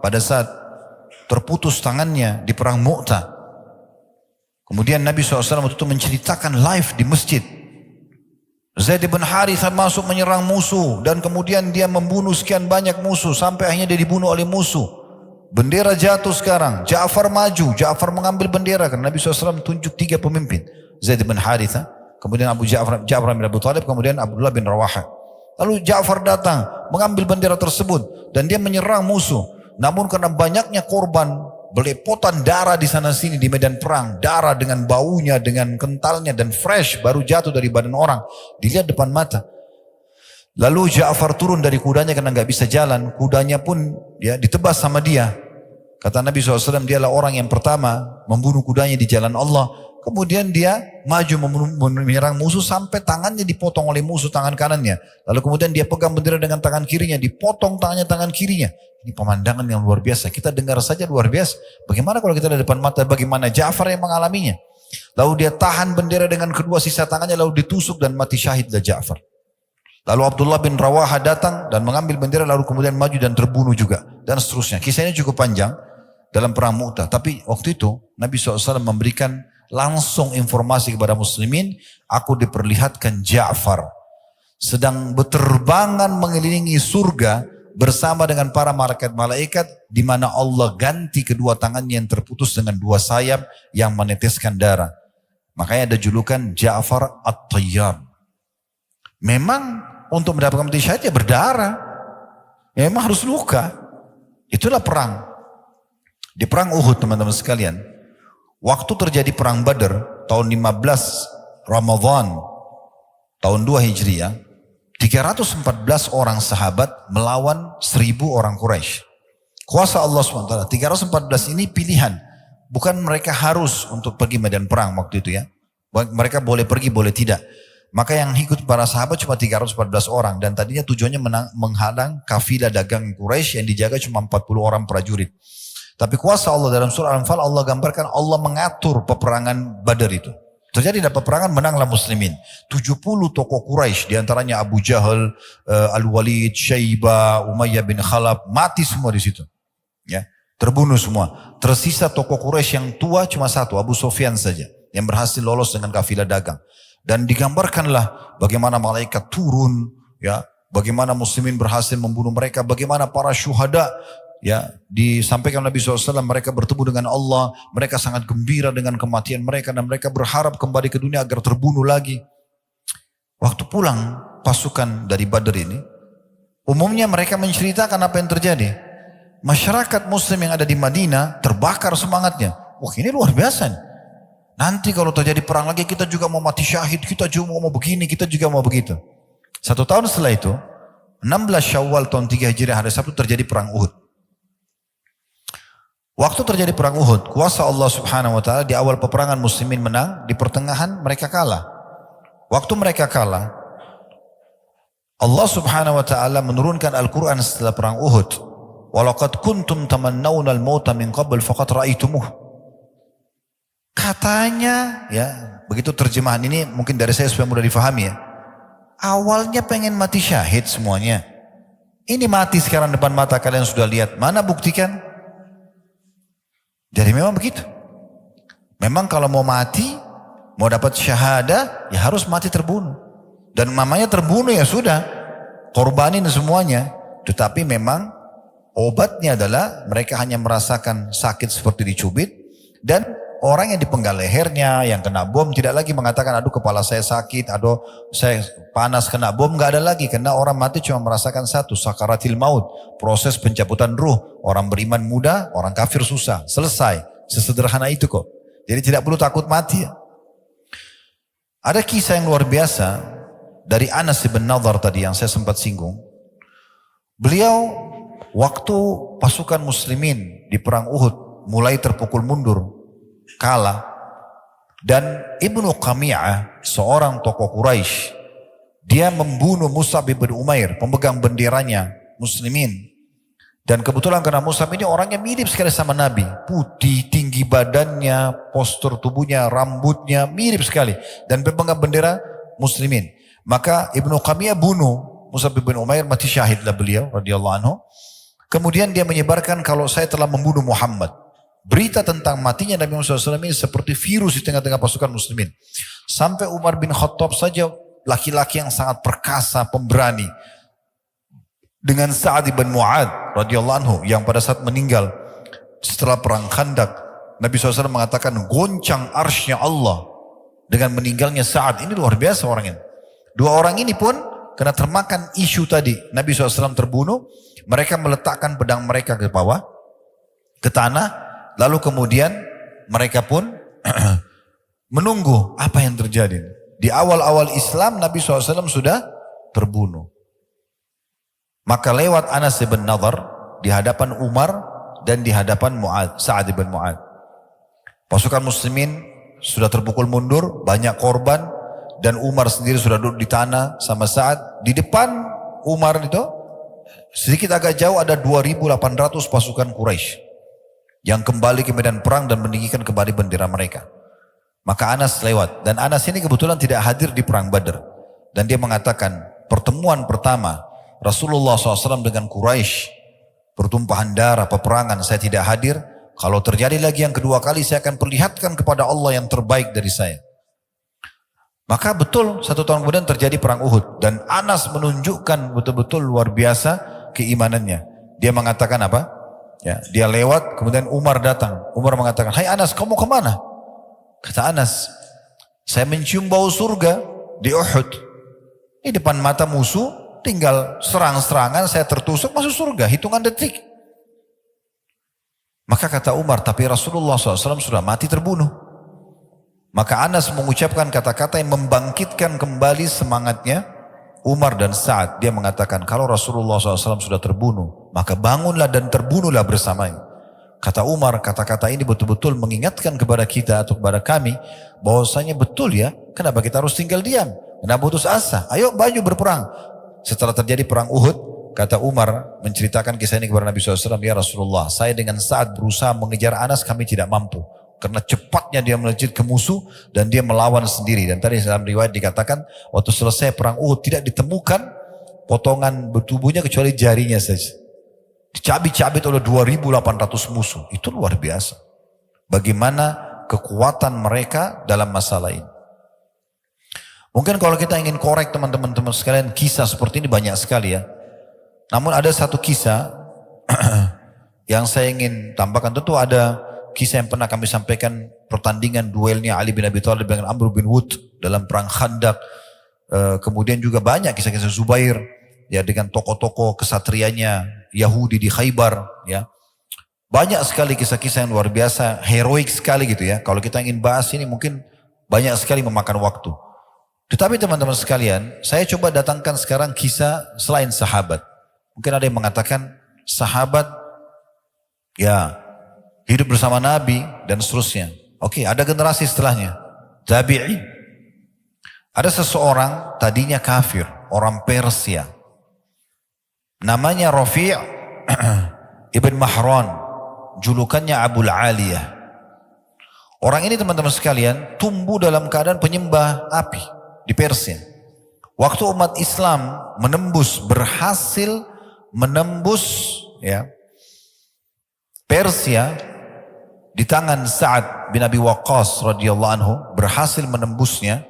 pada saat terputus tangannya di perang Mu'tah, kemudian Nabi SAW waktu itu menceritakan live di masjid. Zaid bin Harithah masuk menyerang musuh, dan kemudian dia membunuh sekian banyak musuh, sampai akhirnya dia dibunuh oleh musuh. Bendera jatuh sekarang, Ja'far maju, Ja'far mengambil bendera, karena Nabi SAW tunjuk 3 pemimpin. Zaid bin Harithah, kemudian Ja'far bin Abi Thalib, kemudian Abdullah bin Rawaha. Lalu Ja'far datang, mengambil bendera tersebut, dan dia menyerang musuh. Namun karena banyaknya korban, belepotan darah di sana sini di medan perang, darah dengan baunya, dengan kentalnya, dan fresh, baru jatuh dari badan orang, dilihat depan mata. Lalu Ja'far turun dari kudanya karena nggak bisa jalan, kudanya pun ya ditebas sama dia. Kata Nabi SAW, dialah orang yang pertama membunuh kudanya di jalan Allah, Kemudian dia maju menyerang musuh sampai tangannya dipotong oleh musuh tangan kanannya. Lalu kemudian dia pegang bendera dengan tangan kirinya, dipotong tangan kirinya. Ini pemandangan yang luar biasa. Kita dengar saja luar biasa. Bagaimana kalau kita di depan mata, bagaimana Ja'far yang mengalaminya. Lalu dia tahan bendera dengan kedua sisa tangannya, lalu ditusuk dan mati syahidlah Ja'far. Lalu Abdullah bin Rawaha datang dan mengambil bendera, lalu kemudian maju dan terbunuh juga. Dan seterusnya. Kisahnya cukup panjang dalam perang Mu'tah. Tapi waktu itu Nabi SAW memberikan langsung informasi kepada muslimin, aku diperlihatkan Ja'far sedang berterbangan mengelilingi surga bersama dengan para malaikat di mana Allah ganti kedua tangannya yang terputus dengan dua sayap yang meneteskan darah. Makanya ada julukan Ja'far At-Tayyar. Memang untuk mendapatkan mati syahid ya berdarah. Ya memang harus luka. Itulah perang. Di perang Uhud teman-teman sekalian. Waktu terjadi perang Badar tahun 15 Ramadan tahun 2 Hijriah, 314 orang sahabat melawan 1000 orang Quraisy. Kuasa Allah SWT. 314 ini pilihan. Bukan mereka harus untuk pergi medan perang waktu itu ya. Mereka boleh pergi, boleh tidak. Maka yang ikut para sahabat cuma 314 orang. Dan tadinya tujuannya menghalang kafilah dagang Quraisy yang dijaga cuma 40 orang prajurit. Tapi kuasa Allah dalam surah Al-Anfal Allah gambarkan Allah mengatur peperangan Badar itu. Terjadi dalam peperangan menanglah muslimin. 70 tokoh Quraisy diantaranya Abu Jahal, Al-Walid, Syaibah, Umayyah bin Khalaf mati semua di situ. Ya, terbunuh semua. Tersisa tokoh Quraisy yang tua cuma satu, Abu Sufyan saja yang berhasil lolos dengan kafilah dagang. Dan digambarkanlah bagaimana malaikat turun, ya, bagaimana muslimin berhasil membunuh mereka, bagaimana para syuhada. Ya, disampaikan Nabi SAW mereka bertemu dengan Allah, mereka sangat gembira dengan kematian mereka dan mereka berharap kembali ke dunia agar terbunuh lagi. Waktu pulang pasukan dari Badar ini, umumnya mereka menceritakan apa yang terjadi. Masyarakat muslim yang ada di Madinah terbakar semangatnya. Wah ini luar biasa nih. Nanti kalau terjadi perang lagi kita juga mau mati syahid, kita juga mau begini, kita juga mau begitu. 1 tahun setelah itu, 16 Syawal tahun 3 Hijriah hari Sabtu terjadi perang Uhud. Waktu terjadi perang Uhud, kuasa Allah Subhanahu wa taala di awal peperangan muslimin menang, di pertengahan mereka kalah. Waktu mereka kalah, Allah Subhanahu wa taala menurunkan Al-Qur'an setelah perang Uhud. Walaqad kuntum tamannawna al-mauta min qabl faqad ra'aitumuh. Katanya, ya, begitu terjemahan ini mungkin dari saya supaya mudah difahami ya. Awalnya pengen mati syahid semuanya. Ini mati sekarang depan mata kalian sudah lihat. Mana buktikan? Jadi memang begitu. Memang kalau mau mati, mau dapat syahadah, ya harus mati terbunuh. Dan mamanya terbunuh ya sudah, korbanin semuanya. Tetapi memang obatnya adalah mereka hanya merasakan sakit seperti dicubit. Dan orang yang dipenggal lehernya, yang kena bom tidak lagi mengatakan aduh kepala saya sakit, aduh saya panas kena bom, nggak ada lagi. Karena orang mati cuma merasakan satu, sakaratil maut, proses pencabutan ruh. Orang beriman mudah, orang kafir susah. Selesai, sesederhana itu kok. Jadi tidak perlu takut mati ya. Ada kisah yang luar biasa dari Anas bin Nadhr tadi yang saya sempat singgung. Beliau waktu pasukan muslimin di perang Uhud mulai terpukul mundur, kalah, dan Ibnu Qami'ah seorang tokoh Quraisy, dia membunuh Mus'ab bin Umair, pemegang benderanya muslimin. Dan kebetulan karena Mus'ab ini orangnya mirip sekali sama Nabi, putih, tinggi badannya, postur tubuhnya, rambutnya mirip sekali, dan pemegang bendera muslimin. Maka Ibnu Qami'ah bunuh Mus'ab bin Umair, mati syahidlah beliau radhiyallahu anhu. Kemudian dia menyebarkan kalau saya telah membunuh Muhammad. Berita tentang matinya Nabi Muhammad SAW ini seperti virus di tengah-tengah pasukan muslimin. Sampai Umar bin Khattab saja, laki-laki yang sangat perkasa, pemberani, dengan Sa'ad bin Mu'ad radhiyallahu anhu yang pada saat meninggal setelah perang Khandaq, Nabi SAW mengatakan goncang arsy-Nya Allah dengan meninggalnya Sa'ad. Ini luar biasa orang ini. Dua orang ini pun karena termakan isu tadi Nabi SAW terbunuh, mereka meletakkan pedang mereka ke bawah, ke tanah, lalu kemudian mereka pun menunggu apa yang terjadi. Di awal-awal Islam Nabi SAW sudah terbunuh. Maka lewat Anas bin Nadhr di hadapan Umar dan di hadapan Sa'ad bin Mu'ad. Pasukan muslimin sudah terpukul mundur, banyak korban, dan Umar sendiri sudah duduk di tanah sama Sa'ad. Di depan Umar itu, sedikit agak jauh ada 2.800 pasukan Quraisy yang kembali ke medan perang dan meninggikan kembali bendera mereka. Maka Anas lewat, dan Anas ini kebetulan tidak hadir di perang Badar. Dan dia mengatakan, pertemuan pertama Rasulullah SAW dengan Quraisy, pertumpahan darah, peperangan, saya tidak hadir. Kalau terjadi lagi yang kedua kali, saya akan perlihatkan kepada Allah yang terbaik dari saya. Maka betul 1 tahun kemudian terjadi perang Uhud. Dan Anas menunjukkan betul-betul luar biasa keimanannya. Dia mengatakan apa? Ya, dia lewat, kemudian Umar datang. Umar mengatakan, hai Anas, kamu kemana? Kata Anas, saya mencium bau surga di Uhud. Di depan mata musuh, tinggal serang-serangan, saya tertusuk masuk surga, hitungan detik. Maka kata Umar, tapi Rasulullah SAW sudah mati terbunuh. Maka Anas mengucapkan kata-kata yang membangkitkan kembali semangatnya Umar dan Sa'ad. Dia mengatakan, kalau Rasulullah SAW sudah terbunuh, maka bangunlah dan terbunuhlah bersamanya. Kata Umar, kata-kata ini betul-betul mengingatkan kepada kita atau kepada kami bahwasanya betul ya, kenapa kita harus tinggal diam? Kenapa putus asa? Ayo baju berperang. Setelah terjadi perang Uhud, kata Umar menceritakan kisah ini kepada Nabi SAW, ya Rasulullah, saya dengan Sa'ad berusaha mengejar Anas, kami tidak mampu. Karena cepatnya dia melejit ke musuh dan dia melawan sendiri. Dan tadi dalam riwayat dikatakan, waktu selesai perang Uhud tidak ditemukan potongan tubuhnya kecuali jarinya saja. Dicabik-cabik oleh 2.800 musuh. Itu luar biasa. Bagaimana kekuatan mereka dalam masalah ini. Mungkin kalau kita ingin korek teman-teman sekalian, kisah seperti ini banyak sekali ya. Namun ada satu kisah yang saya ingin tambahkan. Tentu ada kisah yang pernah kami sampaikan, pertandingan duelnya Ali bin Abi Thalib dengan Amr bin Wud dalam perang Khandaq. Kemudian juga banyak kisah-kisah Zubair ya dengan tokoh-tokoh kesatrianya Yahudi di Khaybar ya. Banyak sekali kisah-kisah yang luar biasa, heroik sekali gitu ya. Kalau kita ingin bahas ini mungkin banyak sekali memakan waktu. Tetapi teman-teman sekalian, saya coba datangkan sekarang kisah selain sahabat. Mungkin ada yang mengatakan sahabat ya hidup bersama Nabi dan seterusnya. Oke, ada generasi setelahnya, tabi'in. Ada seseorang tadinya kafir, orang Persia. Namanya Rafi' ibn Mahran, julukannya Abul Aliyah. Orang ini teman-teman sekalian tumbuh dalam keadaan penyembah api di Persia. Waktu umat Islam berhasil menembus ya Persia di tangan Sa'ad bin Abi Waqqas radhiyallahu anhu, berhasil menembusnya.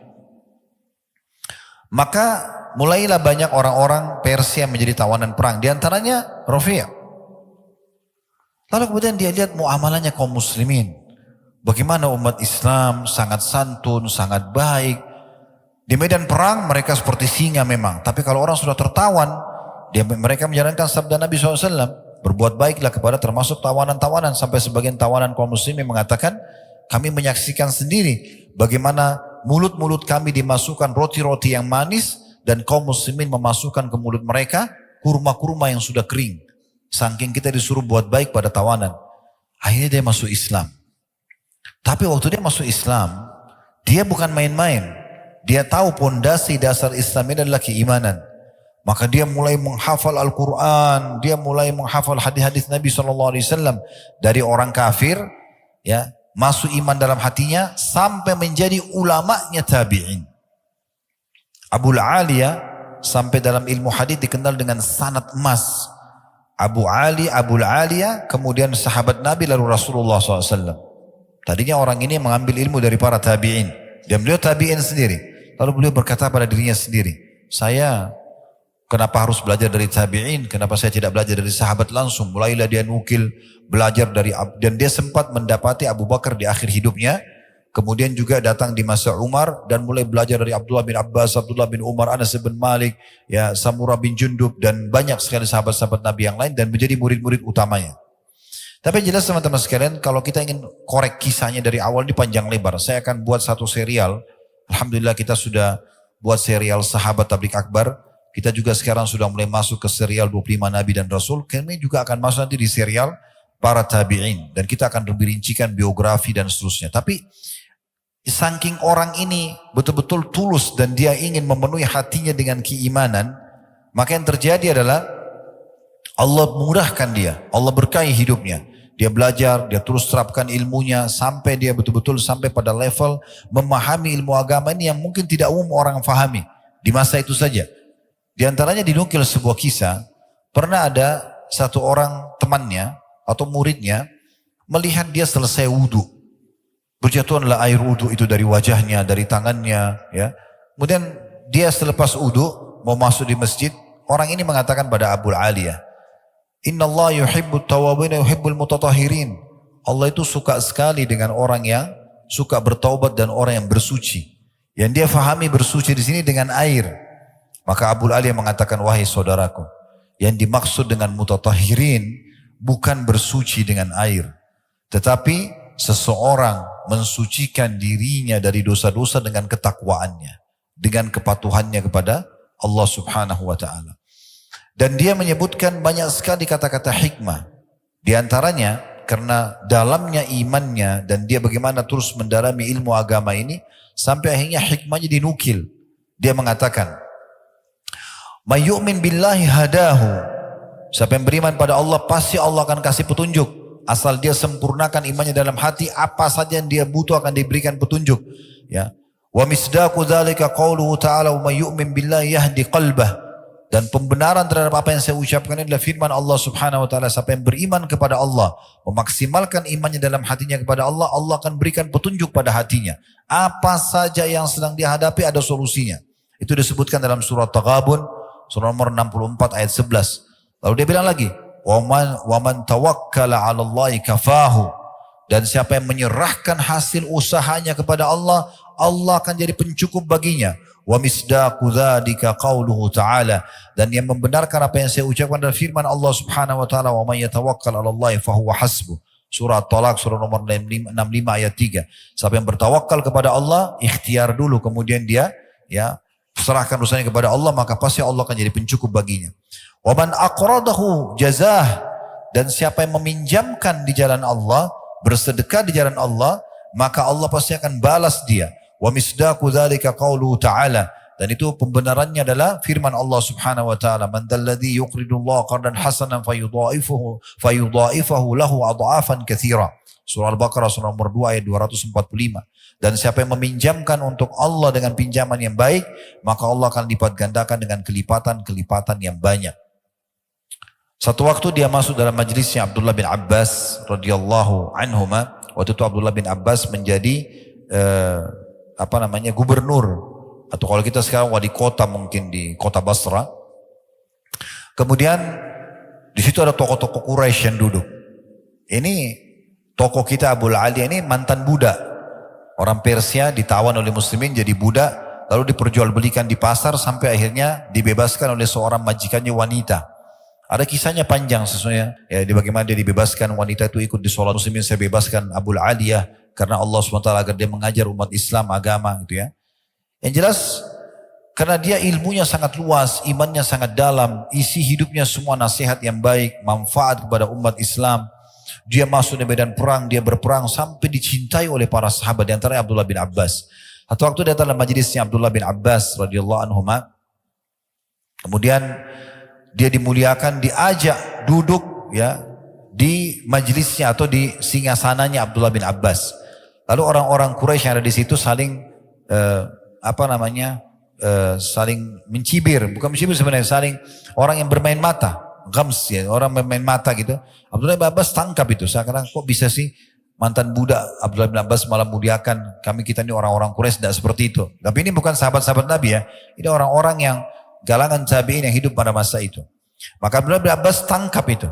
Maka mulailah banyak orang-orang Persia menjadi tawanan perang. Di antaranya Rafi'. Lalu kemudian dia lihat muamalahnya kaum muslimin. Bagaimana umat Islam sangat santun, sangat baik. Di medan perang mereka seperti singa memang. Tapi kalau orang sudah tertawan, mereka menjalankan sabda Nabi SAW. Berbuat baiklah kepada termasuk tawanan-tawanan. Sampai sebagian tawanan kaum muslimin mengatakan, kami menyaksikan sendiri bagaimana mulut-mulut kami dimasukkan roti-roti yang manis. Dan kaum muslimin memasukkan ke mulut mereka kurma-kurma yang sudah kering. Saking kita disuruh buat baik pada tawanan. Akhirnya dia masuk Islam. Tapi waktu dia masuk Islam, dia bukan main-main. Dia tahu pondasi dasar Islam ini adalah keimanan. Maka dia mulai menghafal Al-Quran. Dia mulai menghafal hadis-hadis Nabi SAW. Dari orang kafir, ya, masuk iman dalam hatinya, sampai menjadi ulamanya tabi'in. Abul Aliyah sampai dalam ilmu hadis dikenal dengan sanad emas. Abul Aliyah, kemudian sahabat Nabi, lalu Rasulullah SAW. Tadinya orang ini mengambil ilmu dari para tabi'in. Dan beliau tabi'in sendiri. Lalu beliau berkata pada dirinya sendiri, saya kenapa harus belajar dari tabi'in? Kenapa saya tidak belajar dari sahabat langsung? Mulailah dia nukil, belajar dari, dan dia sempat mendapati Abu Bakar di akhir hidupnya. Kemudian juga datang di masa Umar dan mulai belajar dari Abdullah bin Abbas, Abdullah bin Umar, Anas bin Malik, ya, Samurah bin Jundub, dan banyak sekali sahabat-sahabat Nabi yang lain, dan menjadi murid-murid utamanya. Tapi jelas teman-teman sekalian, kalau kita ingin korek kisahnya dari awal di panjang lebar, saya akan buat satu serial. Alhamdulillah kita sudah buat serial Sahabat Tabligh Akbar. Kita juga sekarang sudah mulai masuk ke serial 25 Nabi dan Rasul. Kami juga akan masuk nanti di serial para tabi'in. Dan kita akan lebih rincikan biografi dan seterusnya. Tapi Saking orang ini betul-betul tulus dan dia ingin memenuhi hatinya dengan keimanan, maka yang terjadi adalah Allah murahkan dia, Allah berkahi hidupnya. Dia belajar, dia terus terapkan ilmunya sampai dia betul-betul sampai pada level memahami ilmu agama ini yang mungkin tidak umum orang fahami di masa itu saja. Di antaranya dinukil sebuah kisah, pernah ada satu orang temannya atau muridnya melihat dia selesai wudhu. Berjatuhanlah air wudhu itu dari wajahnya, dari tangannya. Ya. Kemudian dia selepas wudhu mau masuk di masjid, orang ini mengatakan pada Abu Aliyah, Inna Allah yuhibbut tawabin yuhibbul mutatahirin. Allah itu suka sekali dengan orang yang suka bertaubat dan orang yang bersuci. Yang dia fahami bersuci di sini dengan air. Maka Abu Aliyah mengatakan, wahai saudaraku, yang dimaksud dengan mutatahirin bukan bersuci dengan air, tetapi seseorang mensucikan dirinya dari dosa-dosa dengan ketakwaannya, dengan kepatuhannya kepada Allah Subhanahu wa taala. Dan dia menyebutkan banyak sekali kata-kata hikmah. Di antaranya karena dalamnya imannya dan dia bagaimana terus mendalami ilmu agama ini sampai akhirnya hikmahnya dinukil. Dia mengatakan, "May yu'min billahi hadahu." Siapa yang beriman pada Allah pasti Allah akan kasih petunjuk. Asal dia sempurnakan imannya dalam hati, apa saja yang dia butuh akan diberikan petunjuk. Ya. Wa misdaqu dzalika qauluhu ta'ala, "Wa may yu'min billahi yahdi qalbah." Dan pembenaran terhadap apa yang saya ucapkan ini adalah firman Allah Subhanahu wa taala, siapa yang beriman kepada Allah, memaksimalkan imannya dalam hatinya kepada Allah, Allah akan berikan petunjuk pada hatinya. Apa saja yang sedang dihadapi ada solusinya. Itu disebutkan dalam surah Taghabun, surah nomor 64 ayat 11. Lalu dia bilang lagi, "Wa man tawakkala 'ala Allahi kafahu." Dan siapa yang menyerahkan hasil usahanya kepada Allah, Allah akan jadi pencukup baginya. Wa misdaqu dzalika qauluhu ta'ala, dan yang membenarkan apa yang saya ucapkan adalah firman Allah Subhanahu wa taala, "Wa may yatawakkal 'ala Allahi fahuwa hasbuh." Surah Talaq surah nomor 65 ayat 3. Siapa yang bertawakal kepada Allah, ikhtiar dulu kemudian dia serahkan usahanya kepada Allah, maka pasti Allah akan jadi pencukup baginya. Wa man aqradahu jazah, dan siapa yang meminjamkan di jalan Allah, bersedekah di jalan Allah, maka Allah pasti akan balas dia. Wa misdaqu dzalika qauluhu ta'ala, dan itu pembenarannya adalah firman Allah Subhanahu wa taala, "Man dzalladzi yuqridullaha qardan hasanan fayudha'ifahu lahu adha'afan katsira." Surah Al-Baqarah surah nomor 2 ayat 245. Dan siapa yang meminjamkan untuk Allah dengan pinjaman yang baik, maka Allah akan lipat gandakan dengan kelipatan-kelipatan yang banyak. Satu waktu dia masuk dalam majlisnya Abdullah bin Abbas radhiyallahu anhuma. Waktu itu Abdullah bin Abbas menjadi gubernur, atau kalau kita sekarang wali kota mungkin di kota Basra. Kemudian di situ ada tokoh-tokoh Quraisy yang duduk. Ini tokoh kita Abu Aliyah ini mantan budak. Orang Persia ditawan oleh muslimin jadi budak, lalu diperjualbelikan di pasar sampai akhirnya dibebaskan oleh seorang majikannya wanita. Ada kisahnya panjang sesungguhnya. Ya, bagaimana dia dibebaskan, wanita itu ikut di sholat muslimin, saya bebaskan Abu Aliyah karena Allah SWT agar dia mengajar umat Islam agama gitu ya. Yang jelas karena dia ilmunya sangat luas, imannya sangat dalam, isi hidupnya semua nasihat yang baik, manfaat kepada umat Islam. Dia masuk di medan perang, dia berperang sampai dicintai oleh para sahabat, di antaranya Abdullah bin Abbas. Satu waktu datang dalam majelisnya Abdullah bin Abbas radhiyallahu anhuma. Kemudian dia dimuliakan, diajak duduk ya di majelisnya atau di singgasananya Abdullah bin Abbas. Lalu orang-orang Quraisy yang ada di situ saling saling mencibir, bukan mencibir sebenarnya, saling orang yang bermain mata, gams ya, orang bermain mata gitu. Abdullah bin Abbas tangkap itu, sekarang kok bisa sih mantan budak Abdullah bin Abbas malah muliakan kita ini orang-orang Quraisy, tidak seperti itu. Tapi ini bukan sahabat-sahabat Nabi ya, ini orang-orang yang galangan tabi'in yang hidup pada masa itu. Maka Abdullah bin Abbas tangkap itu.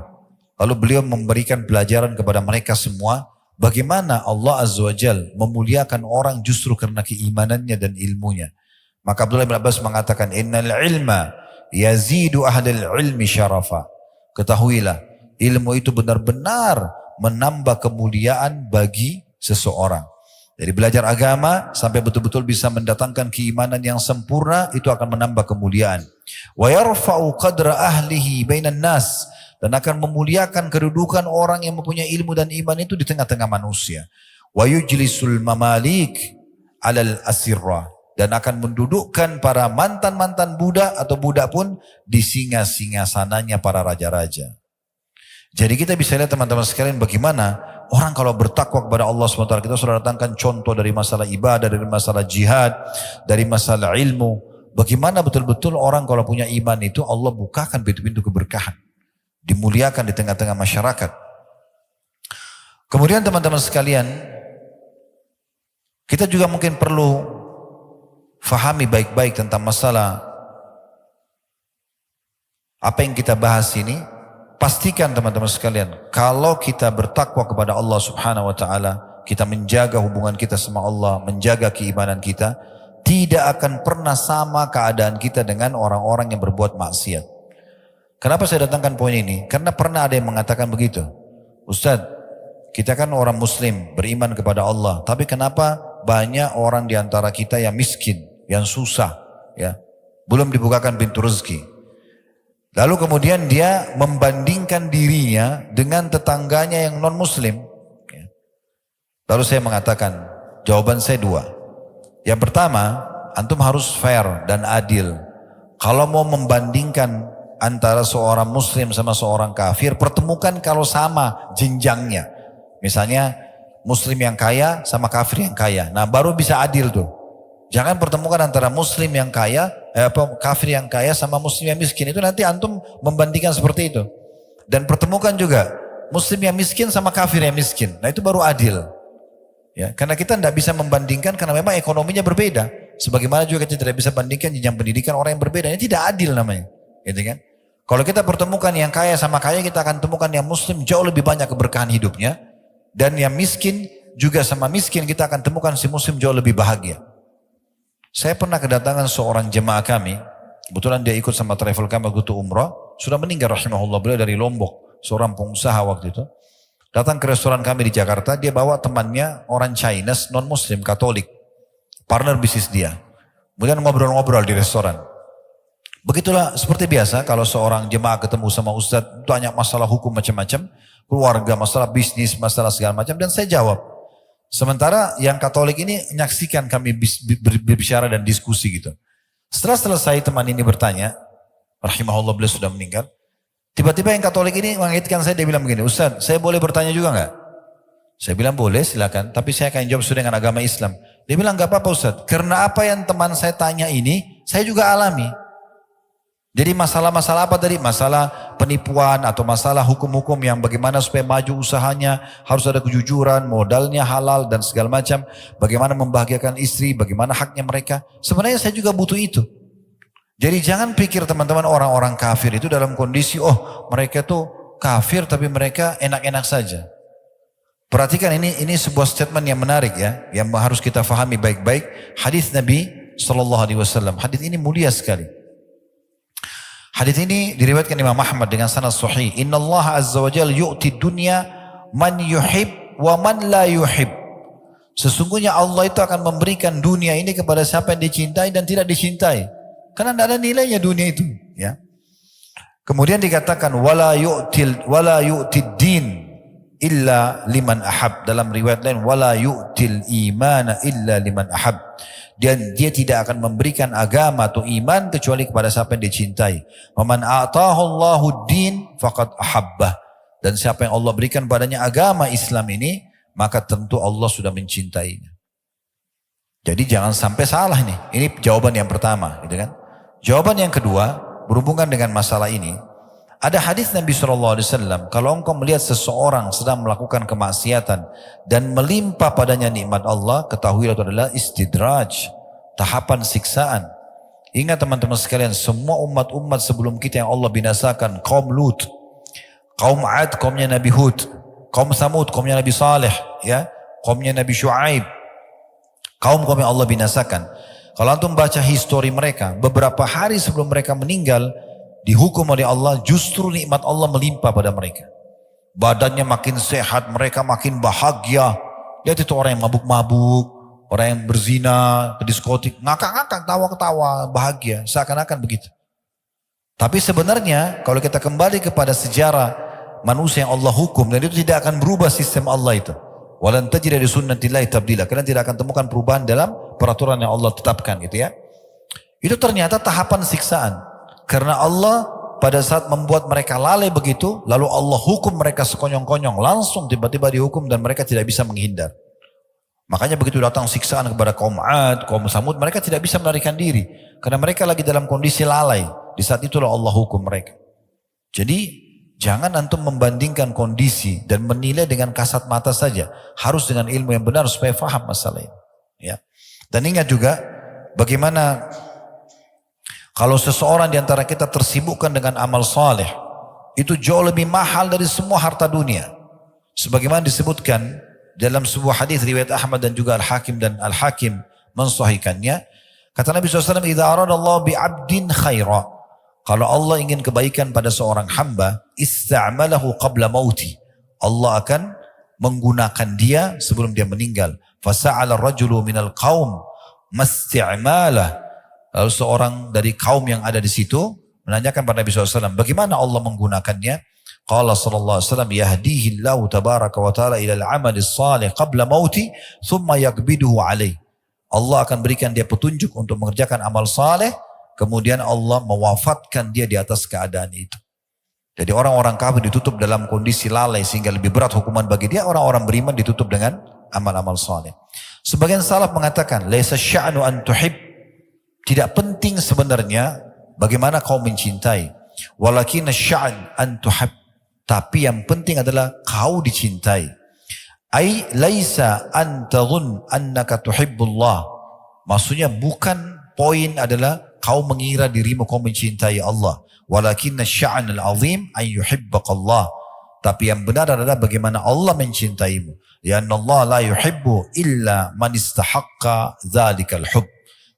Lalu beliau memberikan pelajaran kepada mereka semua, bagaimana Allah Azza wa Jal memuliakan orang justru karena keimanannya dan ilmunya. Maka Abdullah bin Abbas mengatakan, "Innal ilma yazidu ahlil ilmi syarafa." Ketahuilah, ilmu itu benar-benar menambah kemuliaan bagi seseorang. Dari belajar agama sampai betul-betul bisa mendatangkan keimanan yang sempurna, itu akan menambah kemuliaan. Wa yarfa'u qadra ahlihi bainan nas, dan akan memuliakan kedudukan orang yang mempunyai ilmu dan iman itu di tengah-tengah manusia. Wa yujlisul mamalik alal asirra, dan akan mendudukkan para mantan-mantan budak atau budak pun di singa-singasananya para raja-raja. Jadi kita bisa lihat teman-teman sekalian bagaimana orang kalau bertakwa kepada Allah SWT. Kita sudah datangkan contoh dari masalah ibadah, dari masalah jihad, dari masalah ilmu. Bagaimana betul-betul orang kalau punya iman itu Allah bukakan pintu-pintu keberkahan. Dimuliakan di tengah-tengah masyarakat. Kemudian teman-teman sekalian, kita juga mungkin perlu fahami baik-baik tentang masalah apa yang kita bahas ini. Pastikan teman-teman sekalian, kalau kita bertakwa kepada Allah Subhanahu wa taala, kita menjaga hubungan kita sama Allah, menjaga keimanan kita, tidak akan pernah sama keadaan kita dengan orang-orang yang berbuat maksiat. Kenapa saya datangkan poin ini? Karena pernah ada yang mengatakan begitu. Ustaz, kita kan orang muslim, beriman kepada Allah, tapi kenapa banyak orang di antara kita yang miskin, yang susah, ya, belum dibukakan pintu rezeki. Lalu kemudian dia membandingkan dirinya dengan tetangganya yang non muslim. Lalu saya mengatakan, jawaban saya dua. Yang pertama, antum harus fair dan adil. Kalau mau membandingkan antara seorang muslim sama seorang kafir, pertemukan kalau sama jenjangnya. Misalnya muslim yang kaya sama kafir yang kaya. Nah baru bisa adil tuh. Jangan pertemukan antara muslim yang kaya, kafir yang kaya sama muslim yang miskin. Itu nanti antum membandingkan seperti itu. Dan pertemukan juga muslim yang miskin sama kafir yang miskin. Nah itu baru adil. Ya, karena kita tidak bisa membandingkan karena memang ekonominya berbeda. Sebagaimana juga kita tidak bisa bandingkan jenjang pendidikan orang yang berbeda. Ini tidak adil namanya. Gitu kan? Kalau kita pertemukan yang kaya sama kaya, kita akan temukan yang muslim jauh lebih banyak keberkahan hidupnya. Dan yang miskin juga sama miskin, kita akan temukan si muslim jauh lebih bahagia. Saya pernah kedatangan seorang jemaah kami, kebetulan dia ikut sama travel kami waktu itu umrah, sudah meninggal rahimahullah, beliau dari Lombok, seorang pengusaha waktu itu. Datang ke restoran kami di Jakarta, dia bawa temannya orang Chinese, non muslim, Katolik, partner bisnis dia. Kemudian ngobrol-ngobrol di restoran. Begitulah seperti biasa kalau seorang jemaah ketemu sama ustadz, tanya masalah hukum macam-macam, keluarga, masalah bisnis, masalah segala macam, dan saya jawab. Sementara yang Katolik ini menyaksikan kami berbicara dan diskusi gitu. Setelah selesai teman ini bertanya, rahimahullah beliau sudah meninggal. Tiba-tiba yang Katolik ini mengingatkan saya, dia bilang begini, Ustaz, saya boleh bertanya juga enggak? Saya bilang boleh silakan, tapi saya akan jawab sesuai dengan agama Islam. Dia bilang enggak apa-apa Ustaz, karena apa yang teman saya tanya ini, saya juga alami. Jadi masalah-masalah apa tadi? Masalah penipuan atau masalah hukum-hukum yang bagaimana supaya maju usahanya, harus ada kejujuran, modalnya halal dan segala macam. Bagaimana membahagiakan istri, bagaimana haknya mereka. Sebenarnya saya juga butuh itu. Jadi jangan pikir teman-teman orang-orang kafir itu dalam kondisi, oh mereka tuh kafir tapi mereka enak-enak saja. Perhatikan ini sebuah statement yang menarik ya, yang harus kita fahami baik-baik. Hadis Nabi SAW, hadis ini mulia sekali. Hadis ini diriwayatkan Imam Ahmad dengan sanad sahih. Inna Allah azza wa jalla yu'ti dunya man yuhib wa man la yuhib. Sesungguhnya Allah itu akan memberikan dunia ini kepada siapa yang dicintai dan tidak dicintai. Karena tidak ada nilainya dunia itu. Ya. Kemudian dikatakan wala yu'tid din illa liman ahab. Dalam riwayat lain wala yu'til imana illa liman ahab. Dan dia tidak akan memberikan agama atau iman kecuali kepada siapa yang dicintai. Waman a'tahu Allahu din faqad ahabbah. Dan siapa yang Allah berikan padanya agama Islam ini, maka tentu Allah sudah mencintainya. Jadi jangan sampai salah nih. Ini jawaban yang pertama, gitu kan? Jawaban yang kedua berhubungan dengan masalah ini. Ada hadis Nabi SAW, kalau engkau melihat seseorang sedang melakukan kemaksiatan dan melimpah padanya nikmat Allah, ketahuilah itu adalah istidraj, tahapan siksaan. Ingat teman-teman sekalian, semua umat-umat sebelum kita yang Allah binasakan, kaum Lut, kaum Ad, kaumnya Nabi Hud, kaum Samud, kaumnya Nabi Saleh, ya, kaumnya Nabi Shu'aib, kaum yang Allah binasakan. Kalau antum baca histori mereka, beberapa hari sebelum mereka meninggal, dihukum oleh Allah, justru nikmat Allah melimpah pada mereka. Badannya makin sehat, mereka makin bahagia. Lihat itu orang yang mabuk-mabuk, orang yang berzina, ke diskotik, ngakak-ngakak, tawa-ketawa, bahagia, seakan-akan begitu. Tapi sebenarnya kalau kita kembali kepada sejarah manusia yang Allah hukum, dan itu tidak akan berubah sistem Allah itu. Walan tajida li sunnatillahi tabdila. Kalian tidak akan temukan perubahan dalam peraturan yang Allah tetapkan gitu ya. Itu ternyata tahapan siksaan. Karena Allah pada saat membuat mereka lalai begitu, lalu Allah hukum mereka sekonyong-konyong, langsung tiba-tiba dihukum dan mereka tidak bisa menghindar. Makanya begitu datang siksaan kepada kaum Ad, kaum Samud, mereka tidak bisa melarikan diri. Karena mereka lagi dalam kondisi lalai. Di saat itulah Allah hukum mereka. Jadi jangan antum membandingkan kondisi dan menilai dengan kasat mata saja. Harus dengan ilmu yang benar supaya faham masalah ini. Ya. Dan ingat juga bagaimana kalau seseorang di antara kita tersibukkan dengan amal saleh, itu jauh lebih mahal dari semua harta dunia. Sebagaimana disebutkan dalam sebuah hadis riwayat Ahmad dan juga Al-Hakim, dan Al-Hakim mensahihkannya. Kata Nabi SAW, "Idza aradallahu bi'abdin khaira." Kalau Allah ingin kebaikan pada seorang hamba, ista'malahu qabla mauti. Allah akan menggunakan dia sebelum dia meninggal. Fasa'ala rajulu minal qaum masti'malah. Lalu seorang dari kaum yang ada di situ menanyakan pada Nabi SAW, bagaimana Allah menggunakannya? Qala sallallahu alaihi wasallam, yahdihillahu tabaraka wa ta'ala ila al-'amalis salih qabla mauti, thumma yakbiduhu alaih. Allah akan berikan dia petunjuk untuk mengerjakan amal saleh, kemudian Allah mewafatkan dia di atas keadaan itu. Jadi orang-orang kafir ditutup dalam kondisi lalai sehingga lebih berat hukuman bagi dia. Orang-orang beriman ditutup dengan amal-amal saleh. Sebagian salaf mengatakan, laisa sya'nu an tuhib. Tidak penting sebenarnya bagaimana kau mencintai. Walakin sya'an an tuhab. Tapi yang penting adalah kau dicintai. Ai laisa an tadhun annaka tuhibbullah. Maksudnya bukan poin adalah kau mengira dirimu kau mencintai Allah. Walakinna sya'an al-azim an yuhibbaqallah. Tapi yang benar adalah bagaimana Allah mencintaimu. Lianna Allah la yuhibbu illa man istahaqqa dzalikal hubb.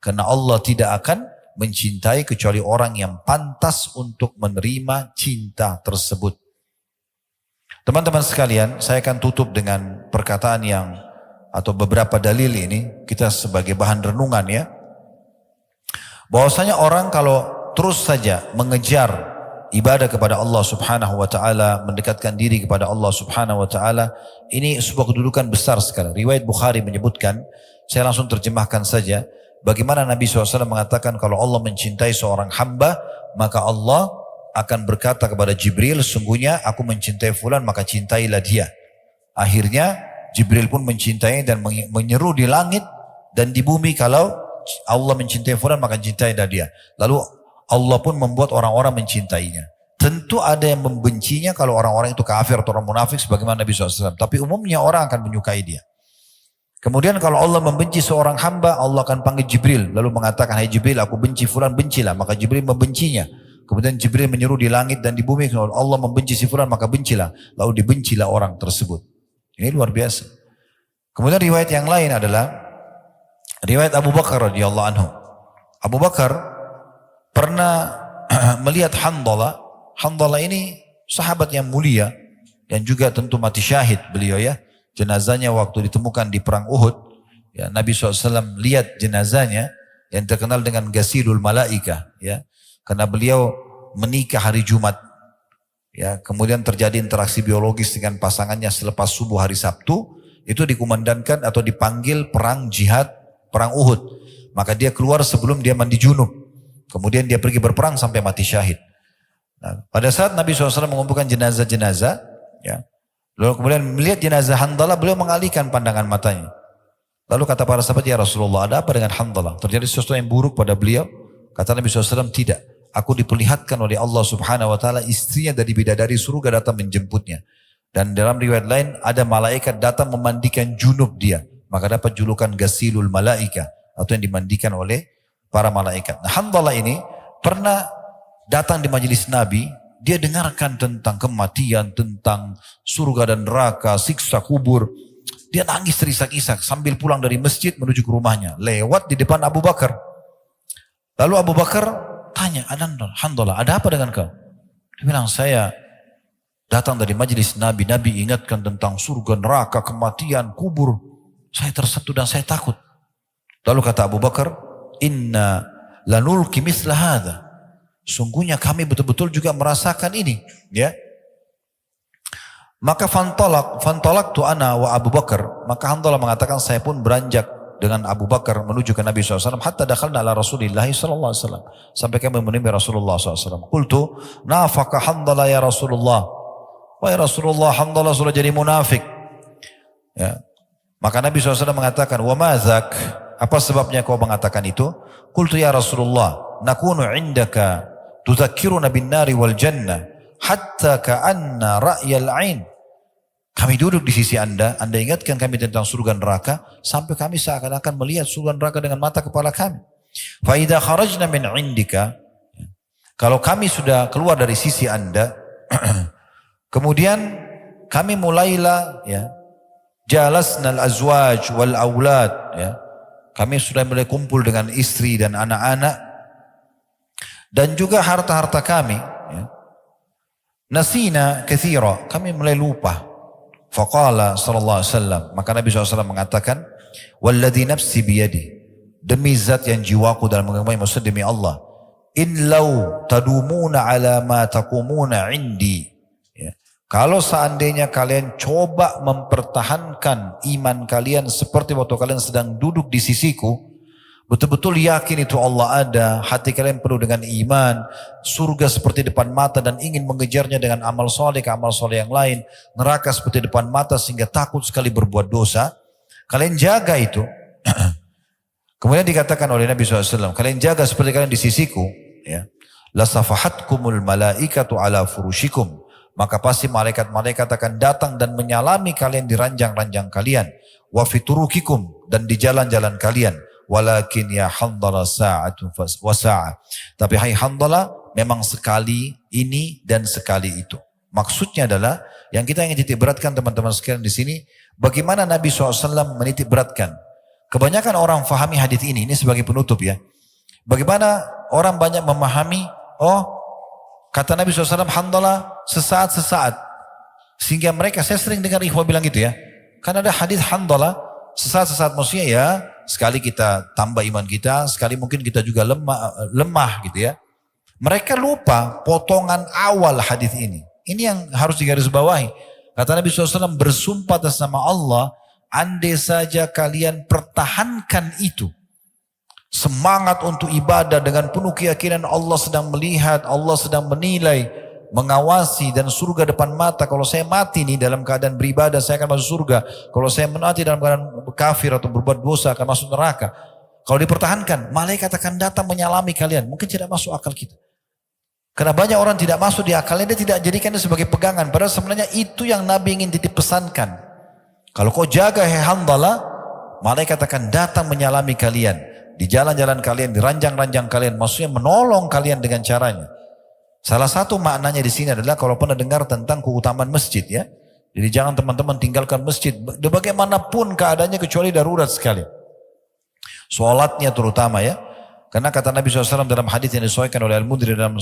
Karena Allah tidak akan mencintai kecuali orang yang pantas untuk menerima cinta tersebut. Teman-teman sekalian, saya akan tutup dengan perkataan yang atau beberapa dalil ini kita sebagai bahan renungan ya. Bahwasanya orang kalau terus saja mengejar ibadah kepada Allah Subhanahu wa taala, mendekatkan diri kepada Allah Subhanahu wa taala, ini sebuah kedudukan besar sekali. Riwayat Bukhari menyebutkan, saya langsung terjemahkan saja, bagaimana Nabi SAW mengatakan kalau Allah mencintai seorang hamba, maka Allah akan berkata kepada Jibril, sungguhnya aku mencintai fulan, maka cintailah dia. Akhirnya Jibril pun mencintai dan menyeru di langit dan di bumi, kalau Allah mencintai fulan maka cintailah dia. Lalu Allah pun membuat orang-orang mencintainya. Tentu ada yang membencinya kalau orang-orang itu kafir atau orang munafik sebagaimana Nabi SAW. Tapi umumnya orang akan menyukai dia. Kemudian kalau Allah membenci seorang hamba, Allah akan panggil Jibril. Lalu mengatakan, hai Jibril, aku benci fulan, bencilah. Maka Jibril membencinya. Kemudian Jibril menyeru di langit dan di bumi, kalau Allah membenci si fulan maka bencilah. Lalu dibencilah orang tersebut. Ini luar biasa. Kemudian riwayat yang lain adalah riwayat Abu Bakar radhiyallahu anhu. Abu Bakar pernah melihat Handalah. Handalah ini sahabat yang mulia dan juga tentu mati syahid beliau ya. Jenazahnya waktu ditemukan di perang Uhud, ya, Nabi SAW lihat jenazahnya yang terkenal dengan Ghasilul Malaika ya. Karena beliau menikah hari Jumat. Ya, kemudian terjadi interaksi biologis dengan pasangannya selepas subuh hari Sabtu, itu dikumandangkan atau dipanggil perang jihad, perang Uhud. Maka dia keluar sebelum dia mandi junub. Kemudian dia pergi berperang sampai mati syahid. Nah, pada saat Nabi SAW mengumpulkan jenazah-jenazah, ya, lalu kemudian melihat jenazah Handalah, beliau mengalihkan pandangan matanya. Lalu kata para sahabat, ya Rasulullah, ada apa dengan Handalah? Terjadi sesuatu yang buruk pada beliau? Kata Nabi SAW, tidak. Aku diperlihatkan oleh Allah Subhanahu wa taala istrinya dari bidadari surga datang menjemputnya. Dan dalam riwayat lain ada malaikat datang memandikan junub dia. Maka dapat julukan Ghasilul Malaika, atau yang dimandikan oleh para malaikat. Nah, Handalah ini pernah datang di majelis Nabi, dia dengarkan tentang kematian, tentang surga dan neraka, siksa kubur. Dia nangis terisak-isak sambil pulang dari masjid menuju ke rumahnya. Lewat di depan Abu Bakar. Lalu Abu Bakar tanya, Handalah, ada apa dengan kau? Dia bilang, saya datang dari majelis Nabi. Nabi ingatkan tentang surga, neraka, kematian, kubur. Saya tersentuh dan saya takut. Lalu kata Abu Bakar, inna lanulki misla hadha. Sungguhnya kami betul-betul juga merasakan ini. Ya. Maka fantolak tu ana wa Abu Bakar. Maka Handalah mengatakan, saya pun beranjak dengan Abu Bakar menuju ke Nabi SAW. Hatta dakhalna ala Rasulillah SAW. Sampai kami menemui Rasulullah SAW. Qultu, nafaka Handalah ya Rasulullah. Wahai Rasulullah, Handalah sudah jadi munafik. Ya. Maka Nabi SAW mengatakan, wa mazak, apa sebabnya kau mengatakan itu? Qultu ya Rasulullah, nakunu indaka tuzakkiruna bin nari wal jannah hatta ka'anna ra'yal ain. Kami duduk di sisi Anda ingatkan kami tentang surga neraka, sampai kami seakan-akan melihat surga neraka dengan mata kepala kami. Fa idza kharajna min indika, kalau kami sudah keluar dari sisi Anda, kemudian kami mulailah ya, jalasna al-azwaj wal aulad ya. Kami sudah mulai kumpul dengan istri dan anak-anak dan juga harta-harta kami ya. Nasina katsira, kami mulai lupa. Faqala sallallahu alaihi wasallam, maka Nabi SAW mengatakan, walladzi nafsi biyadi, demi zat yang jiwaku dalam genggamannya, maksud demi Allah, in law tadumuna ala ma taqumuna indi, ya. Kalau seandainya kalian coba mempertahankan iman kalian seperti waktu kalian sedang duduk di sisiku, betul-betul yakin itu Allah ada, hati kalian penuh dengan iman, surga seperti depan mata dan ingin mengejarnya dengan amal soleh ke amal soleh yang lain, neraka seperti depan mata sehingga takut sekali berbuat dosa, kalian jaga itu. Kemudian dikatakan oleh Nabi SAW, kalian jaga seperti kalian di sisiku, ya. La safahatkumul malaikatu ala furushikum, maka pasti malaikat-malaikat akan datang dan menyalami kalian di ranjang-ranjang kalian, wa fiturukikum, dan di jalan-jalan kalian. Walakin ya Handalah sa'atun wa sa'ah. Tapi hai Handalah, memang sekali ini dan sekali itu. Maksudnya adalah yang kita ingin titik beratkan teman-teman sekalian di sini, bagaimana Nabi SAW menitik beratkan. Kebanyakan orang fahami hadis ini sebagai penutup ya. Bagaimana orang banyak memahami, oh kata Nabi SAW Handalah sesaat-sesaat. Sehingga mereka, saya sering dengar ikhwah bilang gitu ya. Kan ada hadis Handalah sesaat-sesaat, maksudnya ya sekali kita tambah iman kita, sekali mungkin kita juga lemah gitu ya. Mereka lupa potongan awal hadis ini. Ini yang harus digarisbawahi. Kata Nabi SAW, bersumpah atas nama Allah, andai saja kalian pertahankan itu. Semangat untuk ibadah dengan penuh keyakinan Allah sedang melihat, Allah sedang menilai, mengawasi, dan surga depan mata. Kalau saya mati nih dalam keadaan beribadah, saya akan masuk surga. Kalau saya mati dalam keadaan kafir atau berbuat dosa, akan masuk neraka. Kalau dipertahankan, malaikat akan datang menyalami kalian. Mungkin tidak masuk akal kita. Karena banyak orang tidak masuk di akalnya, dia tidak jadikannya sebagai pegangan. Padahal sebenarnya itu yang Nabi ingin titip pesankan. Kalau kau jaga hai Handalah, malaikat akan datang menyalami kalian. Di jalan-jalan kalian, di ranjang-ranjang kalian. Maksudnya menolong kalian dengan caranya. Salah satu maknanya di sini adalah kalau pernah dengar tentang keutamaan masjid ya. Jadi jangan teman-teman tinggalkan masjid. Bagaimanapun keadaannya kecuali darurat sekali. Sholatnya terutama ya. Karena kata Nabi SAW dalam hadis yang disesuaikan oleh Al-Mundhir dalam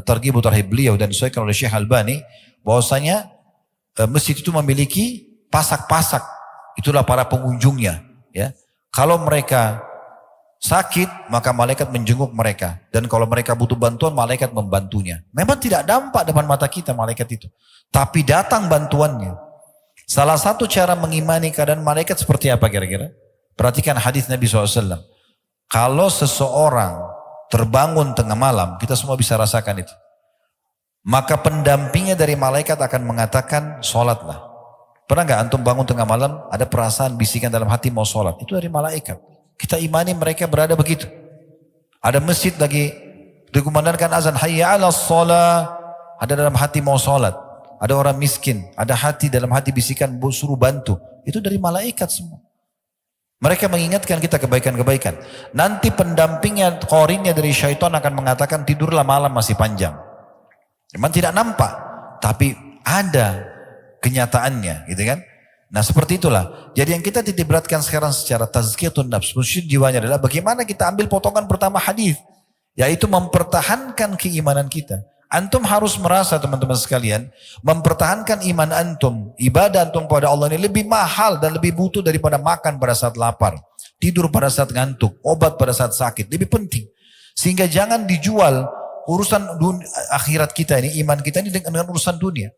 Targhib wa Tarhib beliau dan disesuaikan oleh Syekh Albani, bahwasanya masjid itu memiliki pasak-pasak. Itulah para pengunjungnya ya. Kalau mereka sakit, maka malaikat menjenguk mereka. Dan kalau mereka butuh bantuan, malaikat membantunya. Memang tidak nampak depan mata kita malaikat itu. Tapi datang bantuannya. Salah satu cara mengimani keadaan malaikat seperti apa kira-kira? Perhatikan hadis Nabi SAW. Kalau seseorang terbangun tengah malam, kita semua bisa rasakan itu. Maka pendampingnya dari malaikat akan mengatakan, sholatlah. Pernah gak antum bangun tengah malam, ada perasaan bisikan dalam hati mau sholat? Itu dari malaikat. Kita imani mereka berada begitu. Ada masjid lagi dikumandangkan azan, hayya 'alas shalah, ada dalam hati mau sholat. Ada orang miskin, ada hati dalam hati bisikan suruh bantu. Itu dari malaikat semua. Mereka mengingatkan kita kebaikan-kebaikan. Nanti pendampingnya, qarinnya dari syaitan akan mengatakan tidurlah malam masih panjang. Memang tidak nampak, tapi ada kenyataannya, gitu kan? Nah seperti itulah. Jadi yang kita titik beratkan sekarang secara tazkiyatun nafs, musyid jiwanya adalah bagaimana kita ambil potongan pertama hadis, yaitu mempertahankan keimanan kita. Antum harus merasa teman-teman sekalian, mempertahankan iman antum, ibadah antum pada Allah ini lebih mahal dan lebih butuh daripada makan pada saat lapar, tidur pada saat ngantuk, obat pada saat sakit, lebih penting. Sehingga jangan dijual urusan akhirat kita ini, iman kita ini dengan urusan dunia.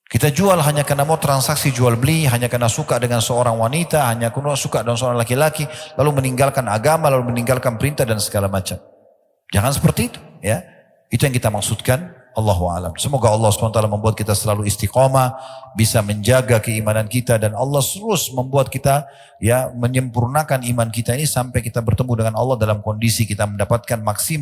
Kita jual hanya karena mau transaksi jual beli, hanya karena suka dengan seorang wanita, hanya karena suka dengan seorang laki-laki, lalu meninggalkan agama, lalu meninggalkan perintah dan segala macam. Jangan seperti itu, ya. Itu yang kita maksudkan. Allahu a'lam. Semoga Allah SWT membuat kita selalu istiqamah, bisa menjaga keimanan kita, dan Allah terus membuat kita ya menyempurnakan iman kita ini sampai kita bertemu dengan Allah dalam kondisi kita mendapatkan maksimal